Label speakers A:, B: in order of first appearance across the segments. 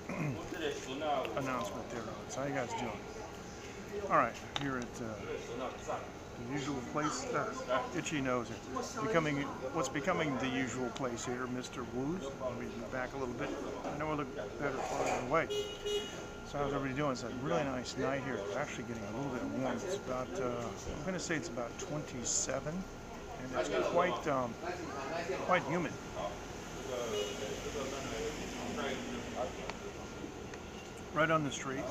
A: announcement there. So how you guys doing? All right, here at the usual place, Itchy Nose, what's becoming the usual place here, Mr. Woo's. Let me move back a little bit. I know I look better farther away. So how's everybody doing? It's a really nice night here. It's actually getting a little bit warm. It's about, I'm going to say it's about 27, and it's quite humid. Right on the street,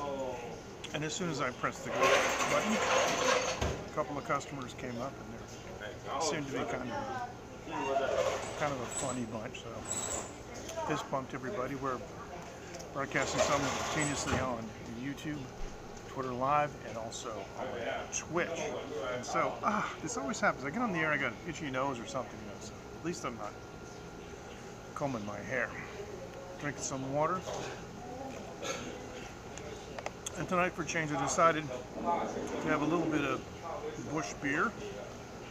A: and as soon as I pressed the go button, a couple of customers came up, and they seemed to be kind of a funny bunch. So fist bumped everybody. We're broadcasting simultaneously on YouTube, Twitter Live, and also on Twitch. And so this always happens. I get on the air, I got an itchy nose or something, so at least I'm not combing my hair. Drinking some water. And tonight, for change, I decided to have a little bit of bush beer.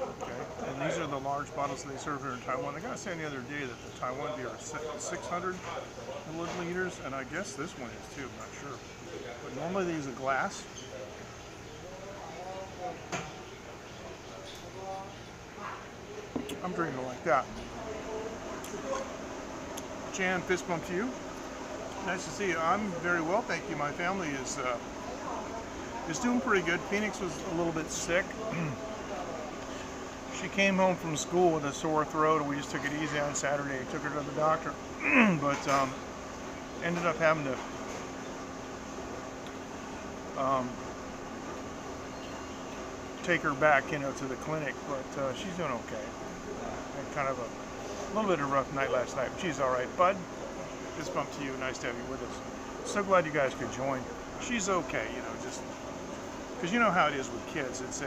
A: Okay, and these are the large bottles that they serve here in Taiwan. I gotta say the other day that the Taiwan beer is 600 milliliters, and I guess this one is too. I'm not sure. But normally they use a glass. I'm drinking it like that. Jan, fist bump to you. Nice to see you. I'm very well, thank you. My family is doing pretty good. Phoenix was a little bit sick. She came home from school with a sore throat, and we just took it easy on Saturday. Took her to the doctor, but ended up having to take her back, to the clinic. But she's doing okay. Had kind of a little bit of a rough night last night, but she's all right. Bud, fist bump to you. Nice to have you with us. So glad you guys could join. She's okay, just because you know how it is with kids. It's a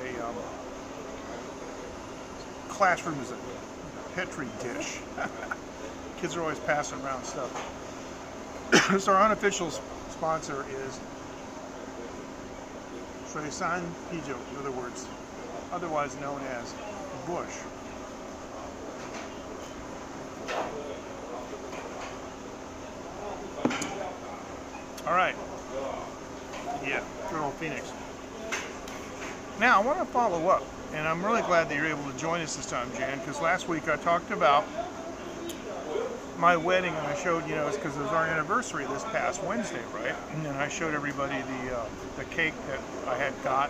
A: classroom is a petri dish. Kids are always passing around stuff. So our unofficial sponsor is Surfshark, in other words, otherwise known as Bush. All right. Yeah, good old Phoenix. Now, I want to follow up, and I'm really glad that you're able to join us this time, Jan, because last week I talked about my wedding, and I showed, it's because it was our anniversary this past Wednesday, right? And I showed everybody the cake that I had got.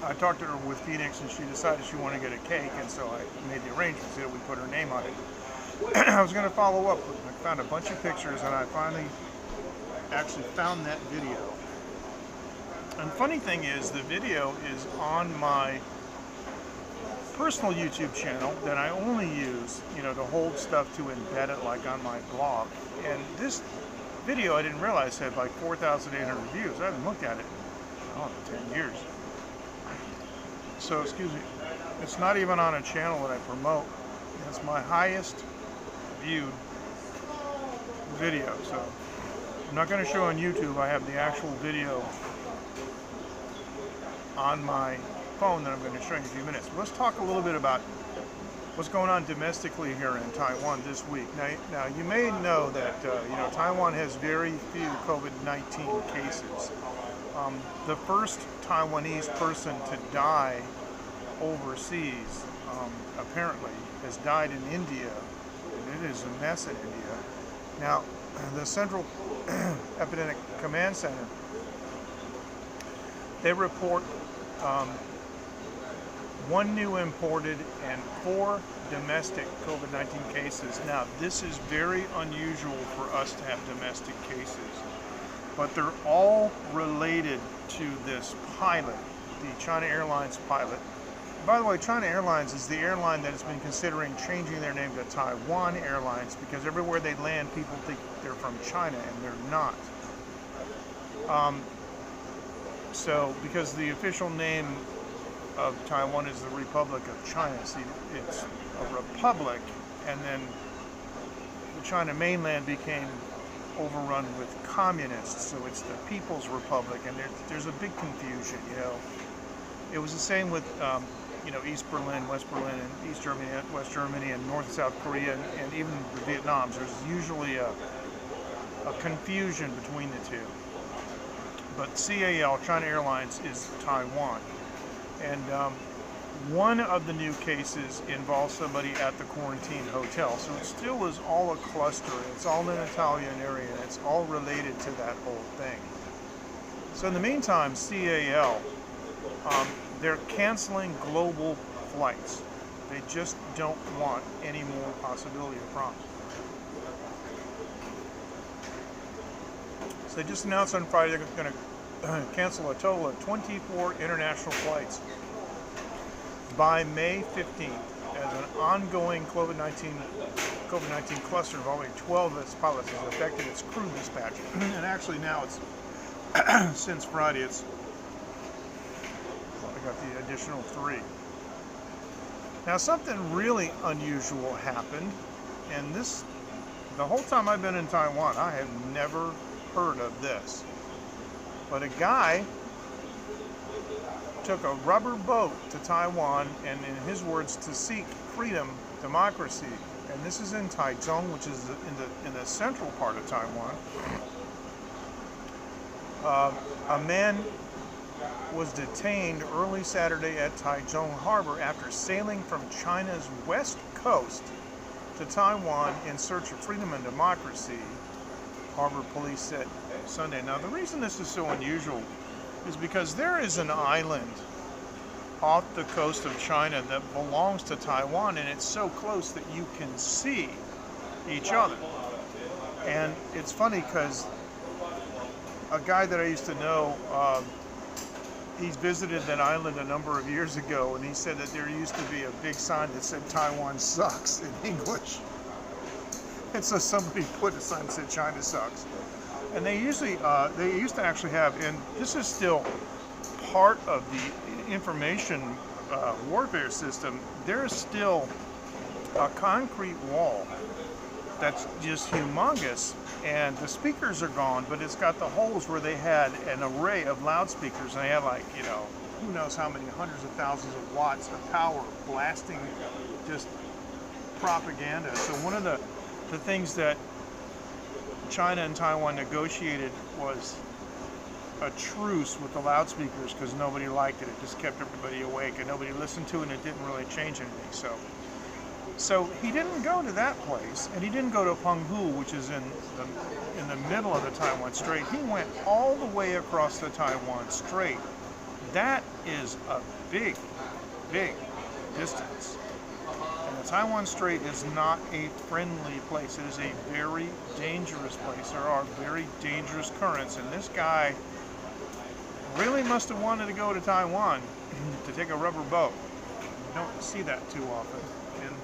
A: I talked to her with Phoenix, and she decided she wanted to get a cake, and so I made the arrangements that we put her name on it. I was going to follow up. I found a bunch of pictures, and I finally actually found that video. And the funny thing is, the video is on my personal YouTube channel that I only use, to hold stuff to embed it like on my blog. And this video, I didn't realize, had like 4,800 views. I haven't looked at it in 10 years. So, excuse me, it's not even on a channel that I promote. It's my highest viewed video. So I'm not going to show on YouTube. I have the actual video on my phone that I'm going to show you in a few minutes. Let's talk a little bit about what's going on domestically here in Taiwan this week. Now you may know that Taiwan has very few COVID-19 cases. The first Taiwanese person to die overseas, apparently, has died in India, and it is a mess in India. Now, the Central Epidemic Command Center, they report 1 new imported and 4 domestic COVID-19 cases. Now, this is very unusual for us to have domestic cases, but they're all related to this pilot, the China Airlines pilot. By the way, China Airlines is the airline that has been considering changing their name to Taiwan Airlines, because everywhere they land, people think they're from China, and they're not. So, because the official name of Taiwan is the Republic of China. See, it's a republic, and then the China mainland became overrun with communists, so it's the People's Republic, and there's a big confusion, It was the same with, East Berlin, West Berlin, and East Germany, West Germany, and North and South Korea, and even the Vietnams. There's usually a a confusion between the two. But CAL, China Airlines, is Taiwan. And one of the new cases involves somebody at the quarantine hotel. So it still is all a cluster. It's all in an Italian area. And it's all related to that whole thing. So in the meantime, CAL, they're canceling global flights. They just don't want any more possibility of problems. So they just announced on Friday they're going to cancel a total of 24 international flights by May 15th as an ongoing COVID-19 cluster involving 12 of its pilots has affected its crew dispatch. And actually now it's, since Friday, I got the additional 3. Now something really unusual happened, and the whole time I've been in Taiwan, I have never heard of this. But a guy took a rubber boat to Taiwan, and in his words, to seek freedom, democracy. And this is in Taichung, which is in the central part of Taiwan. A man was detained early Saturday at Taichung Harbor after sailing from China's west coast to Taiwan in search of freedom and democracy, Harbor police said Sunday. Now, the reason this is so unusual is because there is an island off the coast of China that belongs to Taiwan, and it's so close that you can see each other. And it's funny because a guy that I used to know, he's visited that island a number of years ago, and he said that there used to be a big sign that said Taiwan sucks in English. And so somebody put a sign that said China sucks. And they used to actually have, and this is still part of the information warfare system, there's still a concrete wall that's just humongous, and the speakers are gone, but it's got the holes where they had an array of loudspeakers, and they had, like, you know, who knows how many hundreds of thousands of watts of power blasting just propaganda. So one of the things that China and Taiwan negotiated was a truce with the loudspeakers because nobody liked it. It just kept everybody awake, and nobody listened to it, and it didn't really change anything. So he didn't go to that place, and he didn't go to Penghu, which is in the middle of the Taiwan Strait. He went all the way across the Taiwan Strait. That is a big, big distance. And the Taiwan Strait is not a friendly place. It is a very dangerous place. There are very dangerous currents, and this guy really must have wanted to go to Taiwan to take a rubber boat. You don't see that too often. And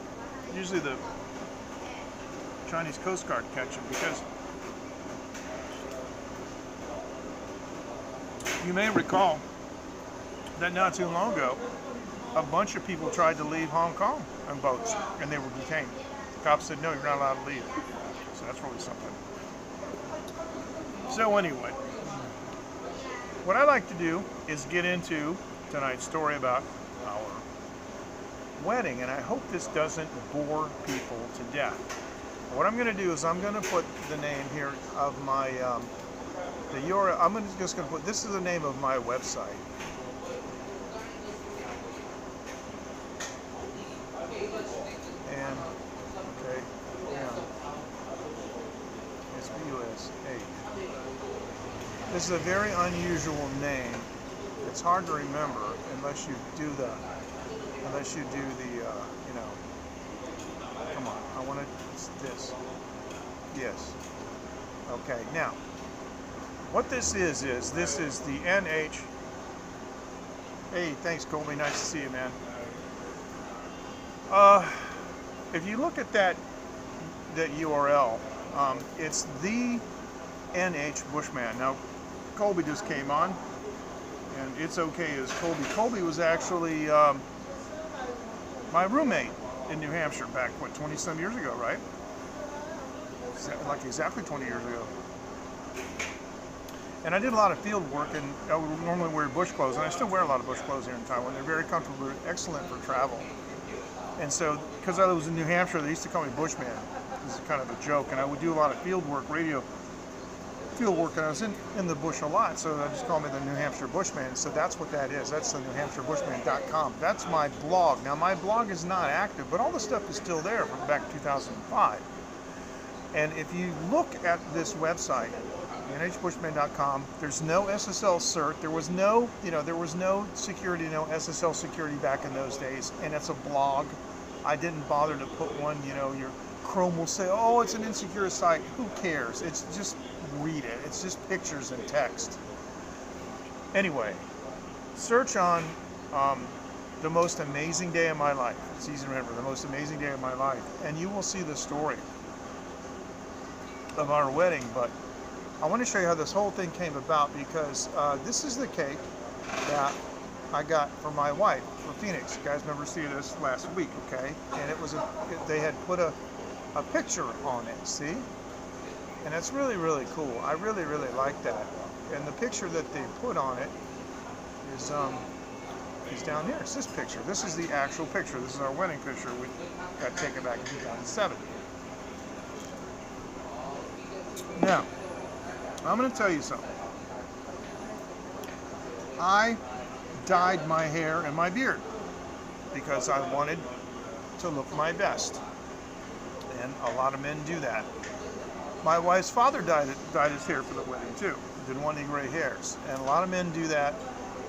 A: usually the Chinese Coast Guard catch him, because you may recall that not too long ago, a bunch of people tried to leave Hong Kong on boats, and they were detained. The cops said, no, you're not allowed to leave. So that's really something. So anyway, what I like to do is get into tonight's story about our wedding, and I hope this doesn't bore people to death. What I'm going to do is I'm going to put the name here of my, the URL. I'm just going to put, this is the name of my website. And, okay, yeah, it's USA. This is a very unusual name. It's hard to remember unless you do the, you know, come on, I want to, it's this, yes. Okay, now, what this is this is the NH, hey, thanks Colby, nice to see you, man. If you look at that URL, it's the NH Bushman. Now, Colby just came on, and it's okay as Colby. Colby was actually my roommate in New Hampshire back, what, 20-some years ago, right? Like exactly 20 years ago. And I did a lot of field work, and I would normally wear bush clothes, and I still wear a lot of bush clothes here in Taiwan. They're very comfortable, they're excellent for travel. And so, because I was in New Hampshire, they used to call me Bushman. This is kind of a joke, and I would do a lot of field work, radio field work, and I was in the bush a lot, so they just call me the New Hampshire Bushman. So that's what that is. That's the newhampshirebushman.com. That's my blog. Now my blog is not active, but all the stuff is still there from back in 2005. And if you look at this website, nhbushman.com, there's no SSL cert. There was no, there was no security, no SSL security back in those days. And it's a blog. I didn't bother to put one, your Chrome will say, oh, it's an insecure site. Who cares? It's just read it. It's just pictures and text. Anyway, search on the most amazing day of my life. It's easy to remember, the most amazing day of my life. And you will see the story of our wedding. But I want to show you how this whole thing came about, because this is the cake that I got for my wife for Phoenix. You guys remember seeing this last week, okay? And it was they had put a picture on it, see? And it's really, really cool. I really, really like that. And the picture that they put on it is down here. It's this picture. This is the actual picture. This is our wedding picture. We got taken back in 2007. Now, I'm going to tell you something. I dyed my hair and my beard because I wanted to look my best. And a lot of men do that. My wife's father dyed his hair for the wedding too. Didn't want any gray hairs. And a lot of men do that.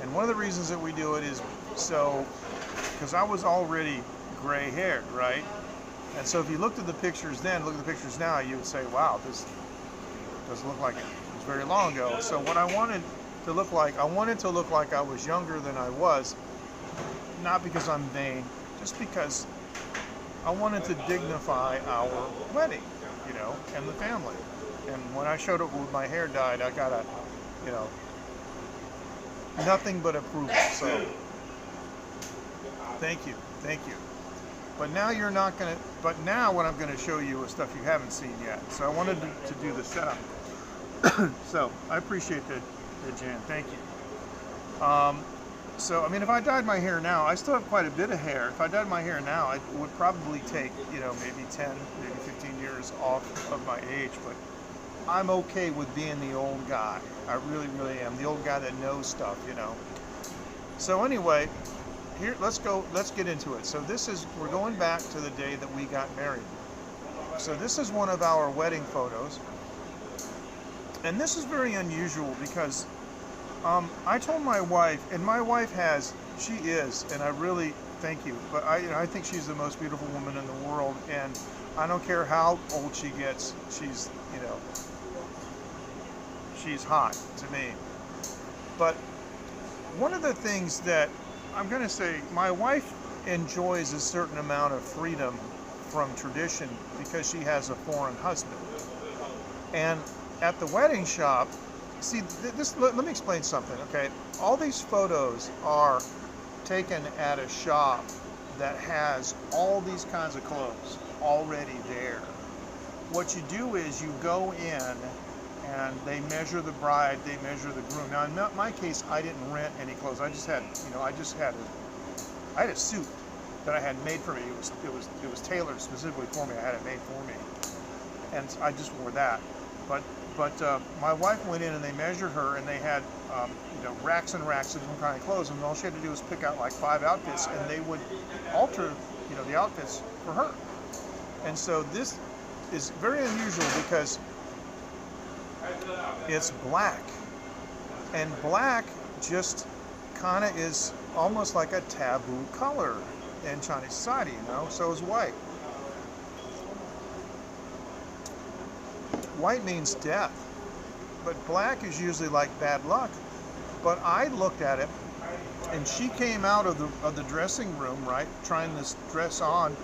A: And one of the reasons that we do it is because I was already gray haired, right? And so if you looked at the pictures then, look at the pictures now, you would say, wow, this doesn't look like it was very long ago. So what I wanted to look like, I wanted to look like I was younger than I was, not because I'm vain, just because I wanted to dignify our wedding, and the family. And when I showed up with my hair dyed, I got nothing but approval. So thank you. But now you're not gonna. But now what I'm going to show you is stuff you haven't seen yet. So I wanted to do the setup. So I appreciate that, Jan. Thank you. So, I mean, if I dyed my hair now, I still have quite a bit of hair. If I dyed my hair now, it would probably take, maybe 10, maybe 15 years off of my age. But I'm okay with being the old guy. I really, really am. The old guy that knows stuff, So anyway, here, let's get into it. So we're going back to the day that we got married. So this is one of our wedding photos. And this is very unusual because I told my wife, and my wife she is, and I really thank you, but I think she's the most beautiful woman in the world, and I don't care how old she gets, she's hot to me. But one of the things that I'm going to say, my wife enjoys a certain amount of freedom from tradition because she has a foreign husband. And at the wedding shop, see, let me explain something, okay? All these photos are taken at a shop that has all these kinds of clothes already there. What you do is you go in and they measure the bride, they measure the groom. Now, in my case, I didn't rent any clothes. I just had, I had a suit that I had made for me. It was tailored specifically for me. I had it made for me, and I just wore that. But my wife went in and they measured her, and they had racks and racks of different kind of clothes, and all she had to do was pick out like 5 outfits, and they would alter the outfits for her. And so this is very unusual because it's black, and black just kind of is almost like a taboo color in Chinese society, so is white. White means death, but black is usually like bad luck. But I looked at it, and she came out of the dressing room, right, trying this dress on,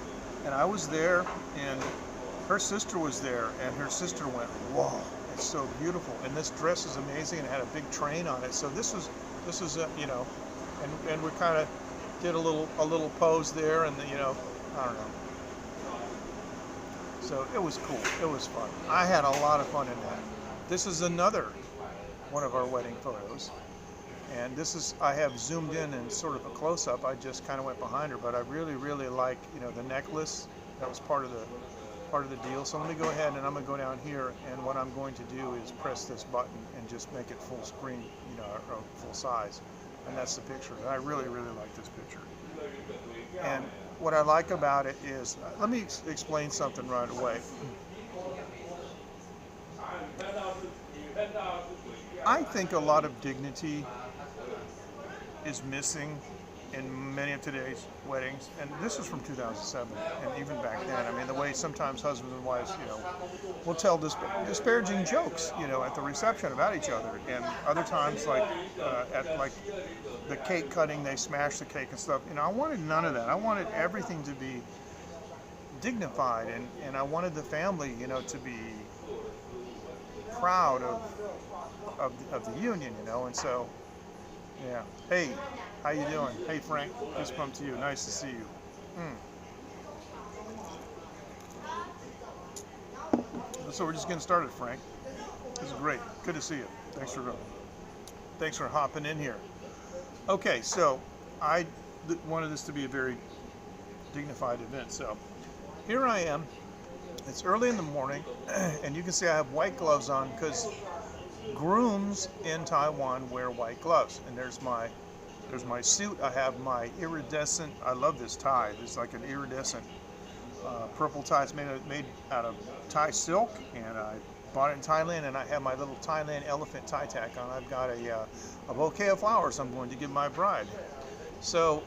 A: and I was there, and her sister was there, and her sister went, "Whoa, it's so beautiful, and this dress is amazing," and it had a big train on it. So this was and we kind of did a little pose there, and I don't know. So it was cool. It was fun. I had a lot of fun in that. This is another one of our wedding photos. And I have zoomed in and sort of a close-up. I just kind of went behind her, but I really, really like, the necklace. That was part of part of the deal. So let me go ahead and I'm going to go down here, and what I'm going to do is press this button and just make it full screen, you know, or full size. And that's the picture. And I really, really like this picture. And what I like about it is, let me explain something right away. I think a lot of dignity is missing in many of today's weddings, and this is from 2007, and even back then, I mean, the way sometimes husbands and wives, you know, will tell disparaging jokes, you know, at the reception about each other, and other times, like at like the cake cutting, they smash the cake and stuff. You know, I wanted none of that. I wanted everything to be dignified, and I wanted the family, you know, to be proud of the union, you know, and so, yeah. Hey, how you doing? Hey, Frank, fist bump to you. Nice to see you. So we're just getting started, Frank. This is great. Good to see you. Thanks for hopping in here. Okay, so I wanted this to be a very dignified event. So here I am. It's early in the morning, and you can see I have white gloves on because grooms in Taiwan wear white gloves. And there's my suit. I have my iridescent, I love this tie. It's like an iridescent purple tie. It's made out of Thai silk, and I bought it in Thailand, and I have my little Thailand elephant tie tack on. I've got a bouquet of flowers I'm going to give my bride. So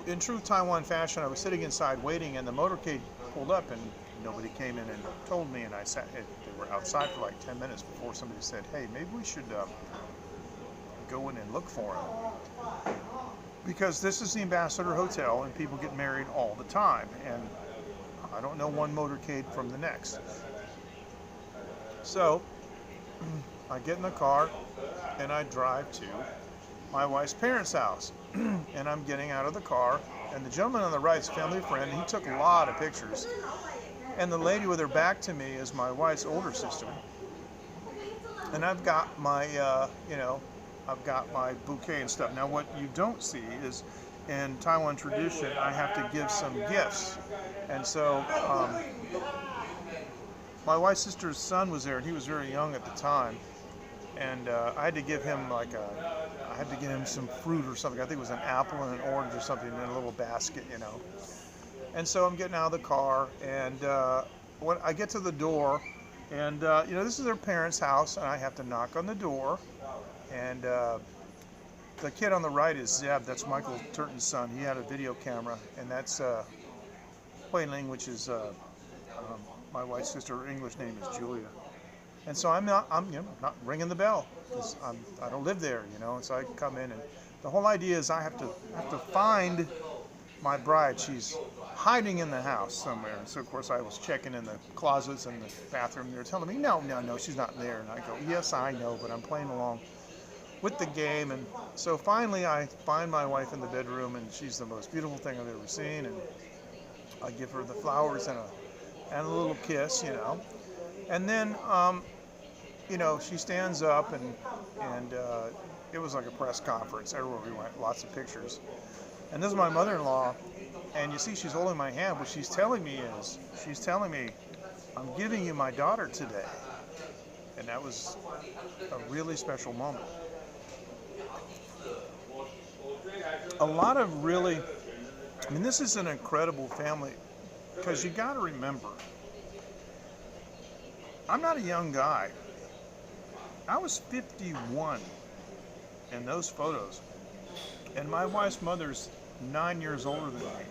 A: in true Taiwan fashion, I was sitting inside waiting, and the motorcade pulled up, and nobody came in and told me, and they were outside for like 10 minutes before somebody said, hey, maybe we should go in and look for him. Because this is the Ambassador Hotel, and people get married all the time, and I don't know one motorcade from the next. So I get in the car and I drive to my wife's parents' house, and I'm getting out of the car, and the gentleman on the right is a family friend, and he took a lot of pictures, and the lady with her back to me is my wife's older sister, and I've got my I've got my bouquet and stuff. Now what you don't see is, in Taiwan tradition, I have to give some gifts, and so my wife's sister's son was there, and he was very young at the time, and I had to give him some fruit or something. I think it was an apple and an orange or something in a little basket, you know. And so I'm getting out of the car, and when I get to the door, and this is their parents' house, and I have to knock on the door, and the kid on the right is Zeb. That's Michael Turton's son. He had a video camera, and that's Hui Ling, which is my wife's sister. Her English name is Julia. And so I'm not ringing the bell because I don't live there, you know. And so I come in, and the whole idea is I have to find my bride. She's hiding in the house somewhere. And so of course I was checking in the closets and the bathroom. They're telling me, no, she's not there. And I go, yes, I know, but I'm playing along with the game. And so finally I find my wife in the bedroom, and she's the most beautiful thing I've ever seen. And I give her the flowers and a little kiss, you know. And then she stands up, and it was like a press conference. Everywhere we went, lots of pictures. And this is my mother-in-law, and you see she's holding my hand. What she's telling me, I'm giving you my daughter today. And that was a really special moment. This is an incredible family, because you got to remember, I'm not a young guy. I was 51 in those photos, and my wife's mother's 9 years older than me.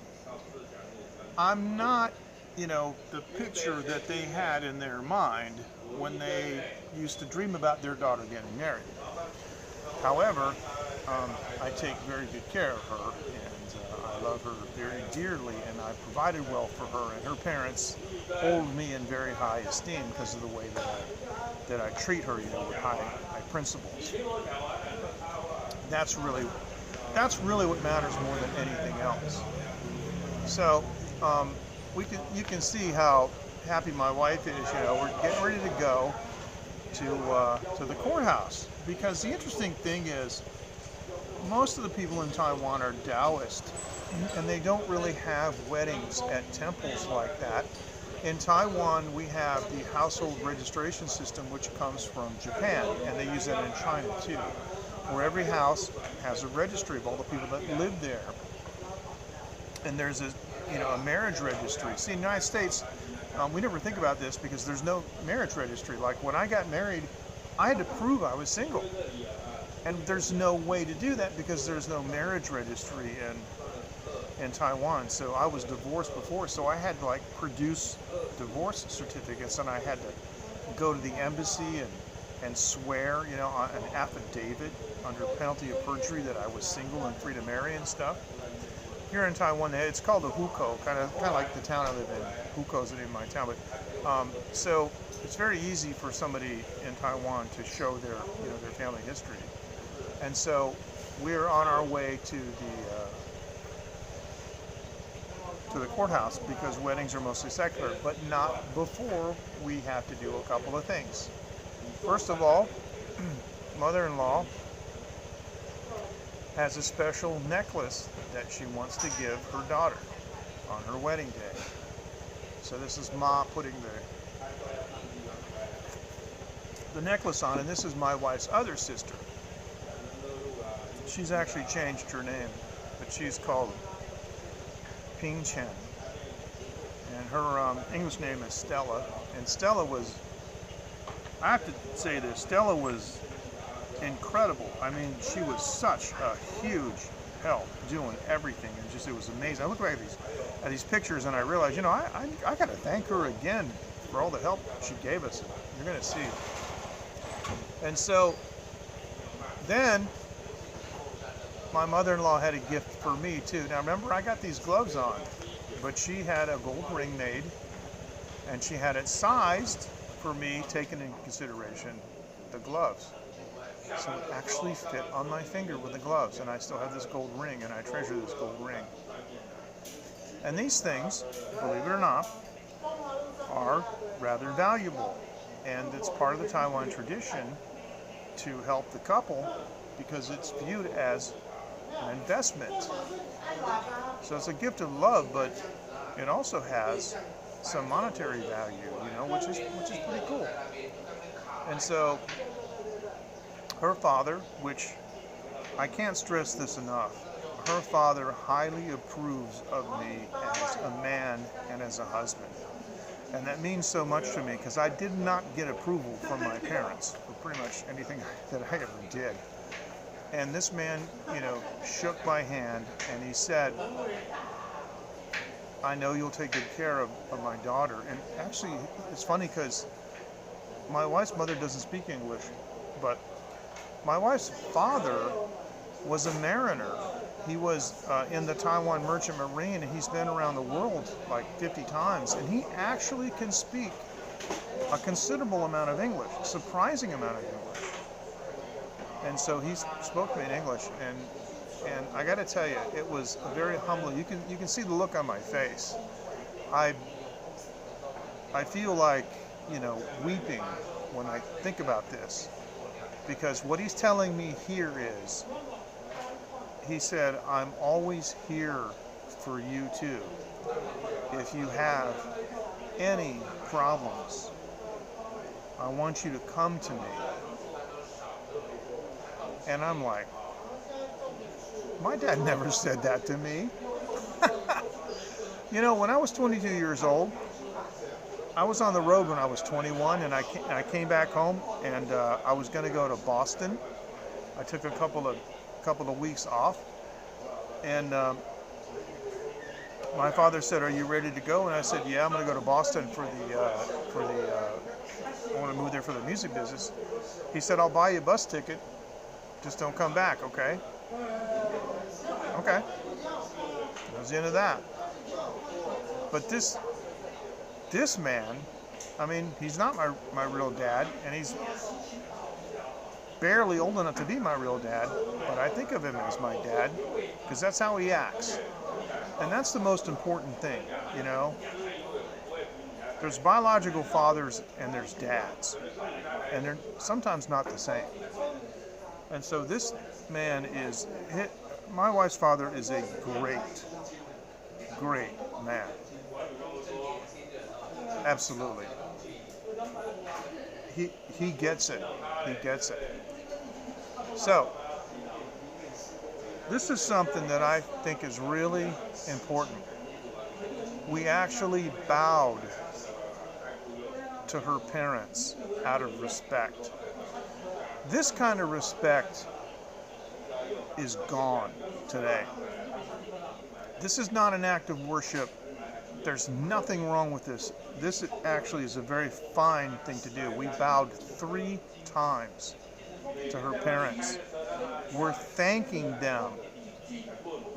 A: I'm not, the picture that they had in their mind when they used to dream about their daughter getting married. However, I take very good care of her, and I love her very dearly, and I provided well for her, and her parents hold me in very high esteem because of the way that I treat her, with high principles. That's really what matters more than anything else. So you can see how happy my wife is. We're getting ready to go to the courthouse, because the interesting thing is, most of the people in Taiwan are Taoist, and they don't really have weddings at temples like that. In Taiwan, we have the household registration system, which comes from Japan, and they use that in China too, where every house has a registry of all the people that live there. And there's a marriage registry. See, in the United States, we never think about this because there's no marriage registry. Like when I got married, I had to prove I was single. And there's no way to do that because there's no marriage registry in Taiwan. So I was divorced before, so I had to like produce divorce certificates, and I had to go to the embassy and swear, on an affidavit under penalty of perjury that I was single and free to marry and stuff. Here in Taiwan, it's called a hukou, kind of like the town I live in. Hukou is the name of my town, but so it's very easy for somebody in Taiwan to show their family history. And so we're on our way to the courthouse because weddings are mostly secular, but not before we have to do a couple of things. First of all, mother-in-law has a special necklace that she wants to give her daughter on her wedding day. So this is Ma putting the necklace on, and this is my wife's other sister. She's actually changed her name, but she's called Ping Chen, and her English name is Stella. And Stella was, I have to say this, Stella was incredible. I mean, she was such a huge help doing everything, and just it was amazing. I look back at these pictures and I realized, I got to thank her again for all the help she gave us. You're going to see. And so then my mother-in-law had a gift for me too. Now remember, I got these gloves on, but she had a gold ring made, and she had it sized for me, taking into consideration the gloves. So it actually fit on my finger with the gloves, and I still have this gold ring, and I treasure this gold ring. And these things, believe it or not, are rather valuable, and it's part of the Taiwan tradition to help the couple because it's viewed as an investment. So it's a gift of love, but it also has some monetary value, which is pretty cool. And so her father, which I can't stress this enough, her father highly approves of me as a man and as a husband. And that means so much to me because I did not get approval from my parents for pretty much anything that I ever did. And this man, shook my hand and he said, I know you'll take good care of my daughter. And actually, it's funny because my wife's mother doesn't speak English, but my wife's father was a mariner. He was in the Taiwan Merchant Marine, and he's been around the world like 50 times. And he actually can speak a considerable amount of English, a surprising amount of English. And so he spoke to me in English, and I got to tell you, it was a very humbling. You can see the look on my face. I feel like weeping when I think about this, because what he's telling me here is, he said, I'm always here for you too. If you have any problems, I want you to come to me. And I'm like, my dad never said that to me. When I was 22 years old, I was on the road when I was 21, and I came back home, and I was going to go to Boston. I took a couple of weeks off, and my father said, "Are you ready to go?" And I said, "Yeah, I'm going to go to Boston for the I want to move there for the music business." He said, "I'll buy you a bus ticket. Just don't come back, okay?" Okay. That was the end of that. But this man, I mean, he's not my real dad, and he's barely old enough to be my real dad, but I think of him as my dad because that's how he acts. And that's the most important thing, There's biological fathers and there's dads, and they're sometimes not the same. And so this man my wife's father is a great man. Absolutely. He gets it. He gets it. So, this is something that I think is really important. We actually bowed to her parents out of respect. This kind of respect is gone today. This is not an act of worship. There's nothing wrong with this. This actually is a very fine thing to do. We bowed 3 times to her parents. We're thanking them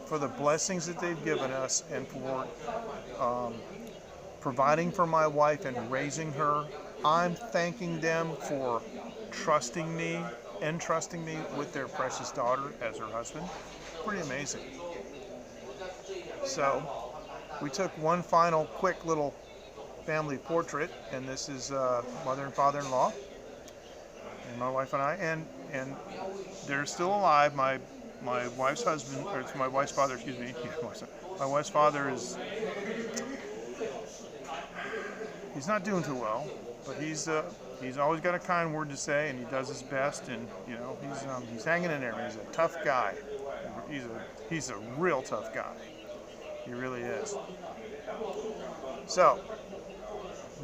A: for the blessings that they've given us and for providing for my wife and raising her. I'm thanking them for trusting me, entrusting me with their precious daughter as her husband. Pretty amazing. So we took one final quick little family portrait, and this is mother and father-in-law and my wife and I, and they're still alive. My wife's husband, or it's my wife's father, excuse me. My wife's father he's not doing too well, but he's always got a kind word to say, and he does his best, and he's hanging in there. He's a tough guy. He's a real tough guy. He really is. So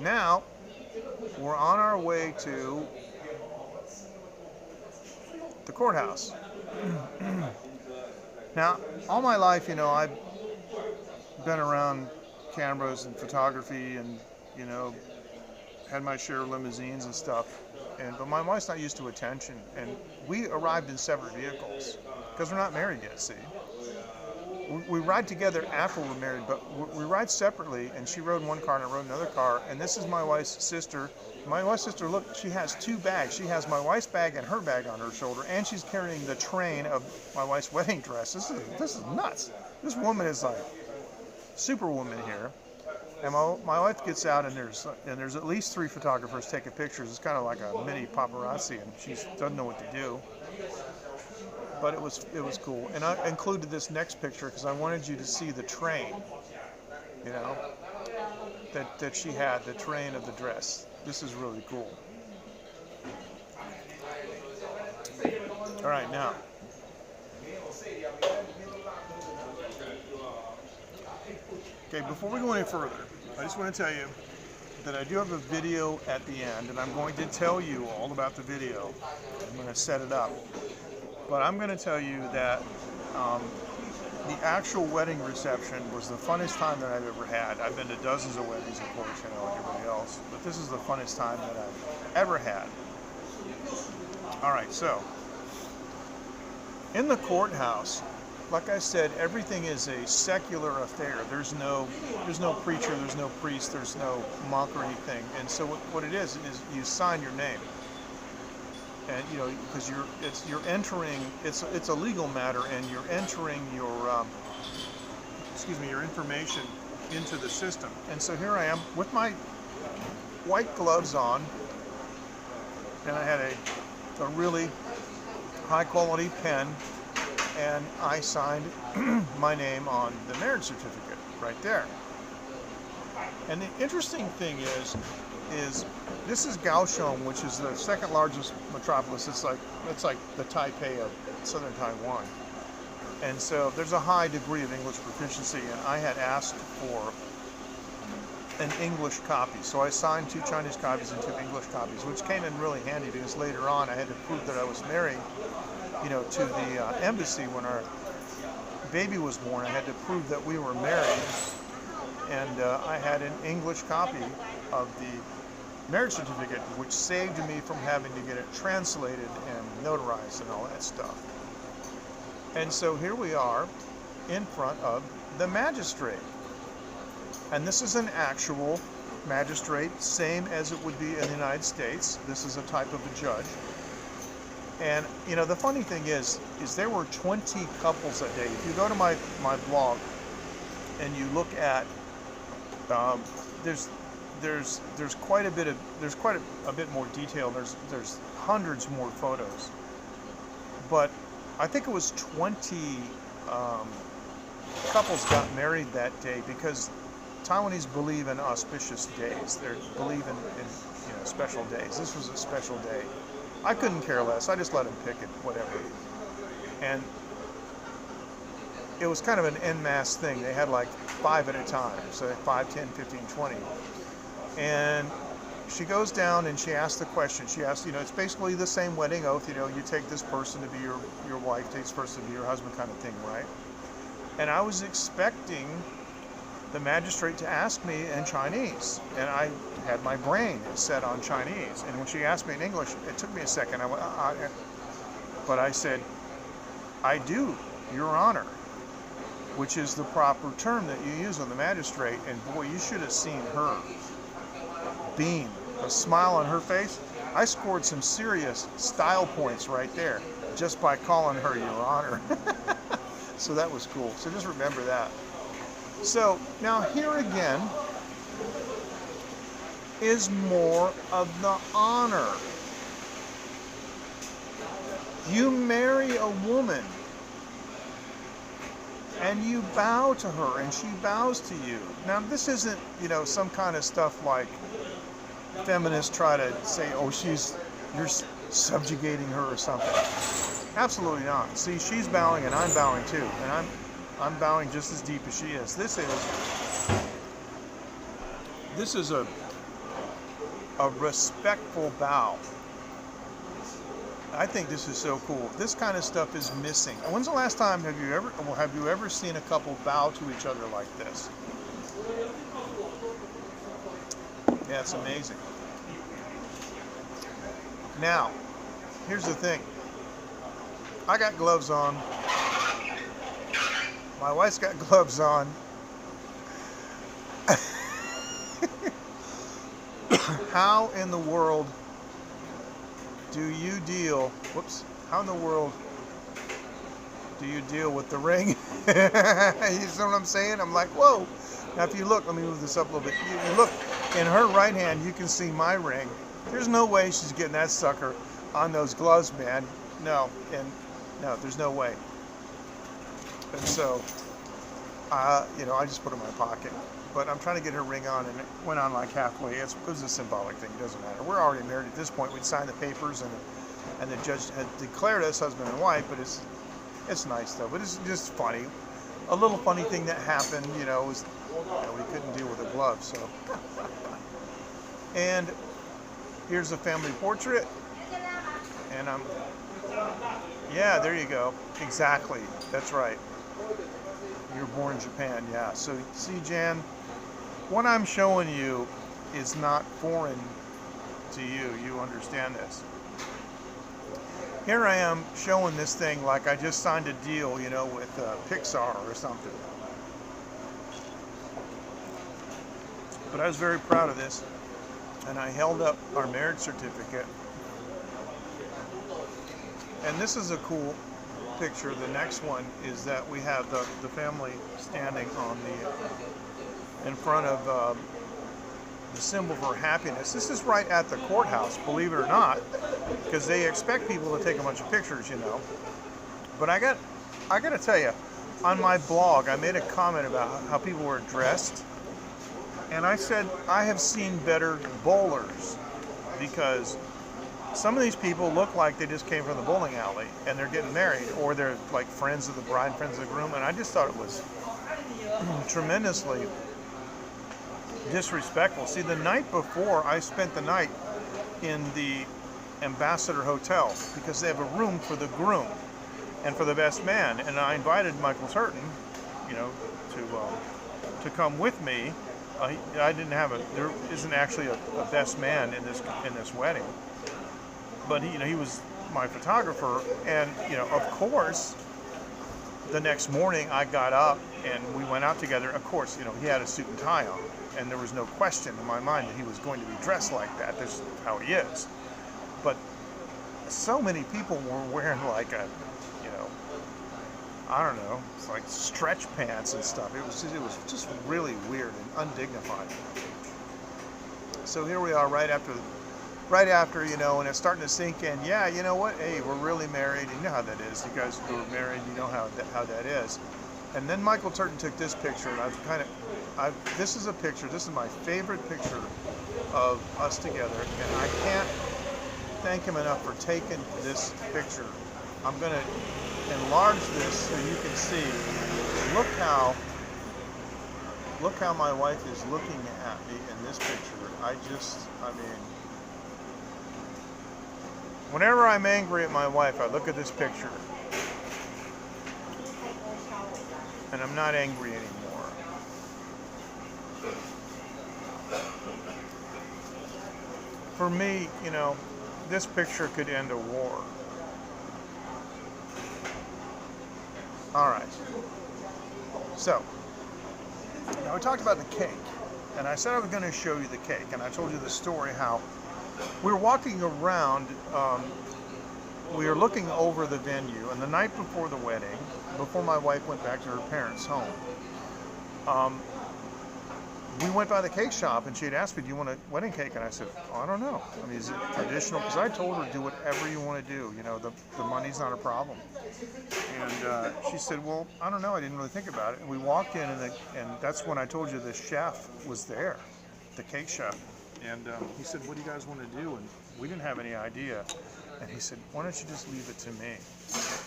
A: now we're on our way to the courthouse. Now, all my life, I've been around cameras and photography, and had my share of limousines and stuff. But my wife's not used to attention, and we arrived in separate vehicles because we're not married yet. See, we ride together after we're married, but we ride separately. And she rode in one car and I rode in another car. And this is my wife's sister. My wife's sister, look, she has 2 bags. She has my wife's bag and her bag on her shoulder, and she's carrying the train of my wife's wedding dress. This is nuts. This woman is like superwoman here. And my wife gets out, and there's at least 3 photographers taking pictures. It's kind of like a mini paparazzi, and she doesn't know what to do. But it was cool. And I included this next picture because I wanted you to see the train, that she had, the train of the dress. This is really cool. All right, now. Okay, before we go any further, I just want to tell you that I do have a video at the end, and I'm going to tell you all about the video. I'm going to set it up. But I'm going to tell you that the actual wedding reception was the funnest time that I've ever had. I've been to dozens of weddings, of course, like everybody else, but this is the funnest time that I've ever had. All right, so in the courthouse, like I said, everything is a secular affair. There's no preacher, there's no priest, there's no monk or anything. And so what it is you sign your name. And because you're entering, it's a legal matter, and you're entering your information into the system. And so here I am with my white gloves on, and I had a really high quality pen, and I signed my name on the marriage certificate right there. And the interesting thing is this is Kaohsiung, which is the second largest metropolis. It's like the Taipei of southern Taiwan. And so there's a high degree of English proficiency, and I had asked for an English copy. So I signed 2 Chinese copies and 2 English copies, which came in really handy because later on I had to prove that I was married, to the embassy when our baby was born. I had to prove that we were married, and I had an English copy of the marriage certificate, which saved me from having to get it translated and notarized and all that stuff. And so here we are in front of the magistrate. And this is an actual magistrate, same as it would be in the United States. This is a type of a judge. And the funny thing is there were 20 couples that day. If you go to my blog and you look at there's quite a bit more detail. There's hundreds more photos, but I think it was 20 couples got married that day because Taiwanese believe in auspicious days. They believe in special days. This was a special day. I couldn't care less. I just let them pick it, whatever. And it was kind of an en masse thing. They had like 5 at a time, so 5, 10, 15, 20. And she goes down and she asks the question. She asks, it's basically the same wedding oath. You take this person to be your wife, take this person to be your husband, kind of thing, right? And I was expecting the magistrate to ask me in Chinese, and I had my brain set on Chinese. And when she asked me in English, it took me a second. But I said, "I do, Your Honor," which is the proper term that you use on the magistrate. And boy, you should have seen her beam, a smile on her face. I scored some serious style points right there just by calling her Your Honor. So that was cool. So just remember that. So now here again is more of the honor. You marry a woman and you bow to her and she bows to you. Now this isn't, some kind of stuff like feminists try to say, oh, you're subjugating her or something. Absolutely not. See, she's bowing and I'm bowing too. And I'm bowing just as deep as she is. This is a respectful bow. I think this is so cool. This kind of stuff is missing. When's the last time have you ever seen a couple bow to each other like this? Yeah, it's amazing. Now, here's the thing. I got gloves on. My wife's got gloves on. How in the world do you deal, how in the world do you deal with the ring? You see what I'm saying? I'm like, whoa. Now if you look, let me move this up a little bit. You look, in her right hand, you can see my ring. There's no way she's getting that sucker on those gloves, man. No, there's no way. And so, I just put it in my pocket. But I'm trying to get her ring on, and it went on like halfway. It was a symbolic thing. It doesn't matter. We're already married at this point. We'd signed the papers, and the judge had declared us husband and wife. But it's nice though. But it's just funny. A little funny thing that happened, was we couldn't deal with the gloves. So, and here's a family portrait, and yeah, there you go. Exactly. That's right. You're born in Japan, yeah. So see, Jan, what I'm showing you is not foreign to you. You understand this. Here I am showing this thing like I just signed a deal, with Pixar or something. But I was very proud of this, and I held up our marriage certificate. And this is a cool picture. The next one is that we have the family standing on in front of the symbol for happiness. This is right at the courthouse, believe it or not, because they expect people to take a bunch of pictures, But I got to tell you, on my blog, I made a comment about how people were dressed, and I said I have seen better bowlers, because some of these people look like they just came from the bowling alley and they're getting married, or they're like friends of the bride, friends of the groom, and I just thought it was tremendously disrespectful. See, the night before, I spent the night in the Ambassador Hotel because they have a room for the groom and for the best man, and I invited Michael Turton, to come with me. There isn't actually a best man in this wedding. But he was my photographer, and of course, the next morning I got up and we went out together. Of course, he had a suit and tie on, and there was no question in my mind that he was going to be dressed like that. This is how he is. But so many people were wearing like I don't know, it's like stretch pants and stuff. It was just really weird and undignified. So here we are right after, and it's starting to sink in. Yeah, you know what? Hey, we're really married. You know how that is. You guys who are married, you know how that is. And then Michael Turton took this picture, and I was kind of this is a picture. This is my favorite picture of us together, and I can't thank him enough for taking this picture. I'm going to enlarge this so you can see. Look how my wife is looking at me in this picture. I mean, whenever I'm angry at my wife, I look at this picture, and I'm not angry anymore. For me, you know, this picture could end a war. All right. So, now we talked about the cake, and I said I was going to show you the cake, and I told you the story how we were walking around, we were looking over the venue, and the night before the wedding, before my wife went back to her parents' home, we went by the cake shop, and she had asked me, do you want a wedding cake? And I said, oh, I don't know. I mean, is it traditional? Because I told her, do whatever you want to do. You know, the money's not a problem. And she said, well, I don't know. I didn't really think about it. And we walked in, and that's when I told you the chef was there, the cake chef. And he said, what do you guys want to do? And we didn't have any idea. And he said, why don't you just leave it to me?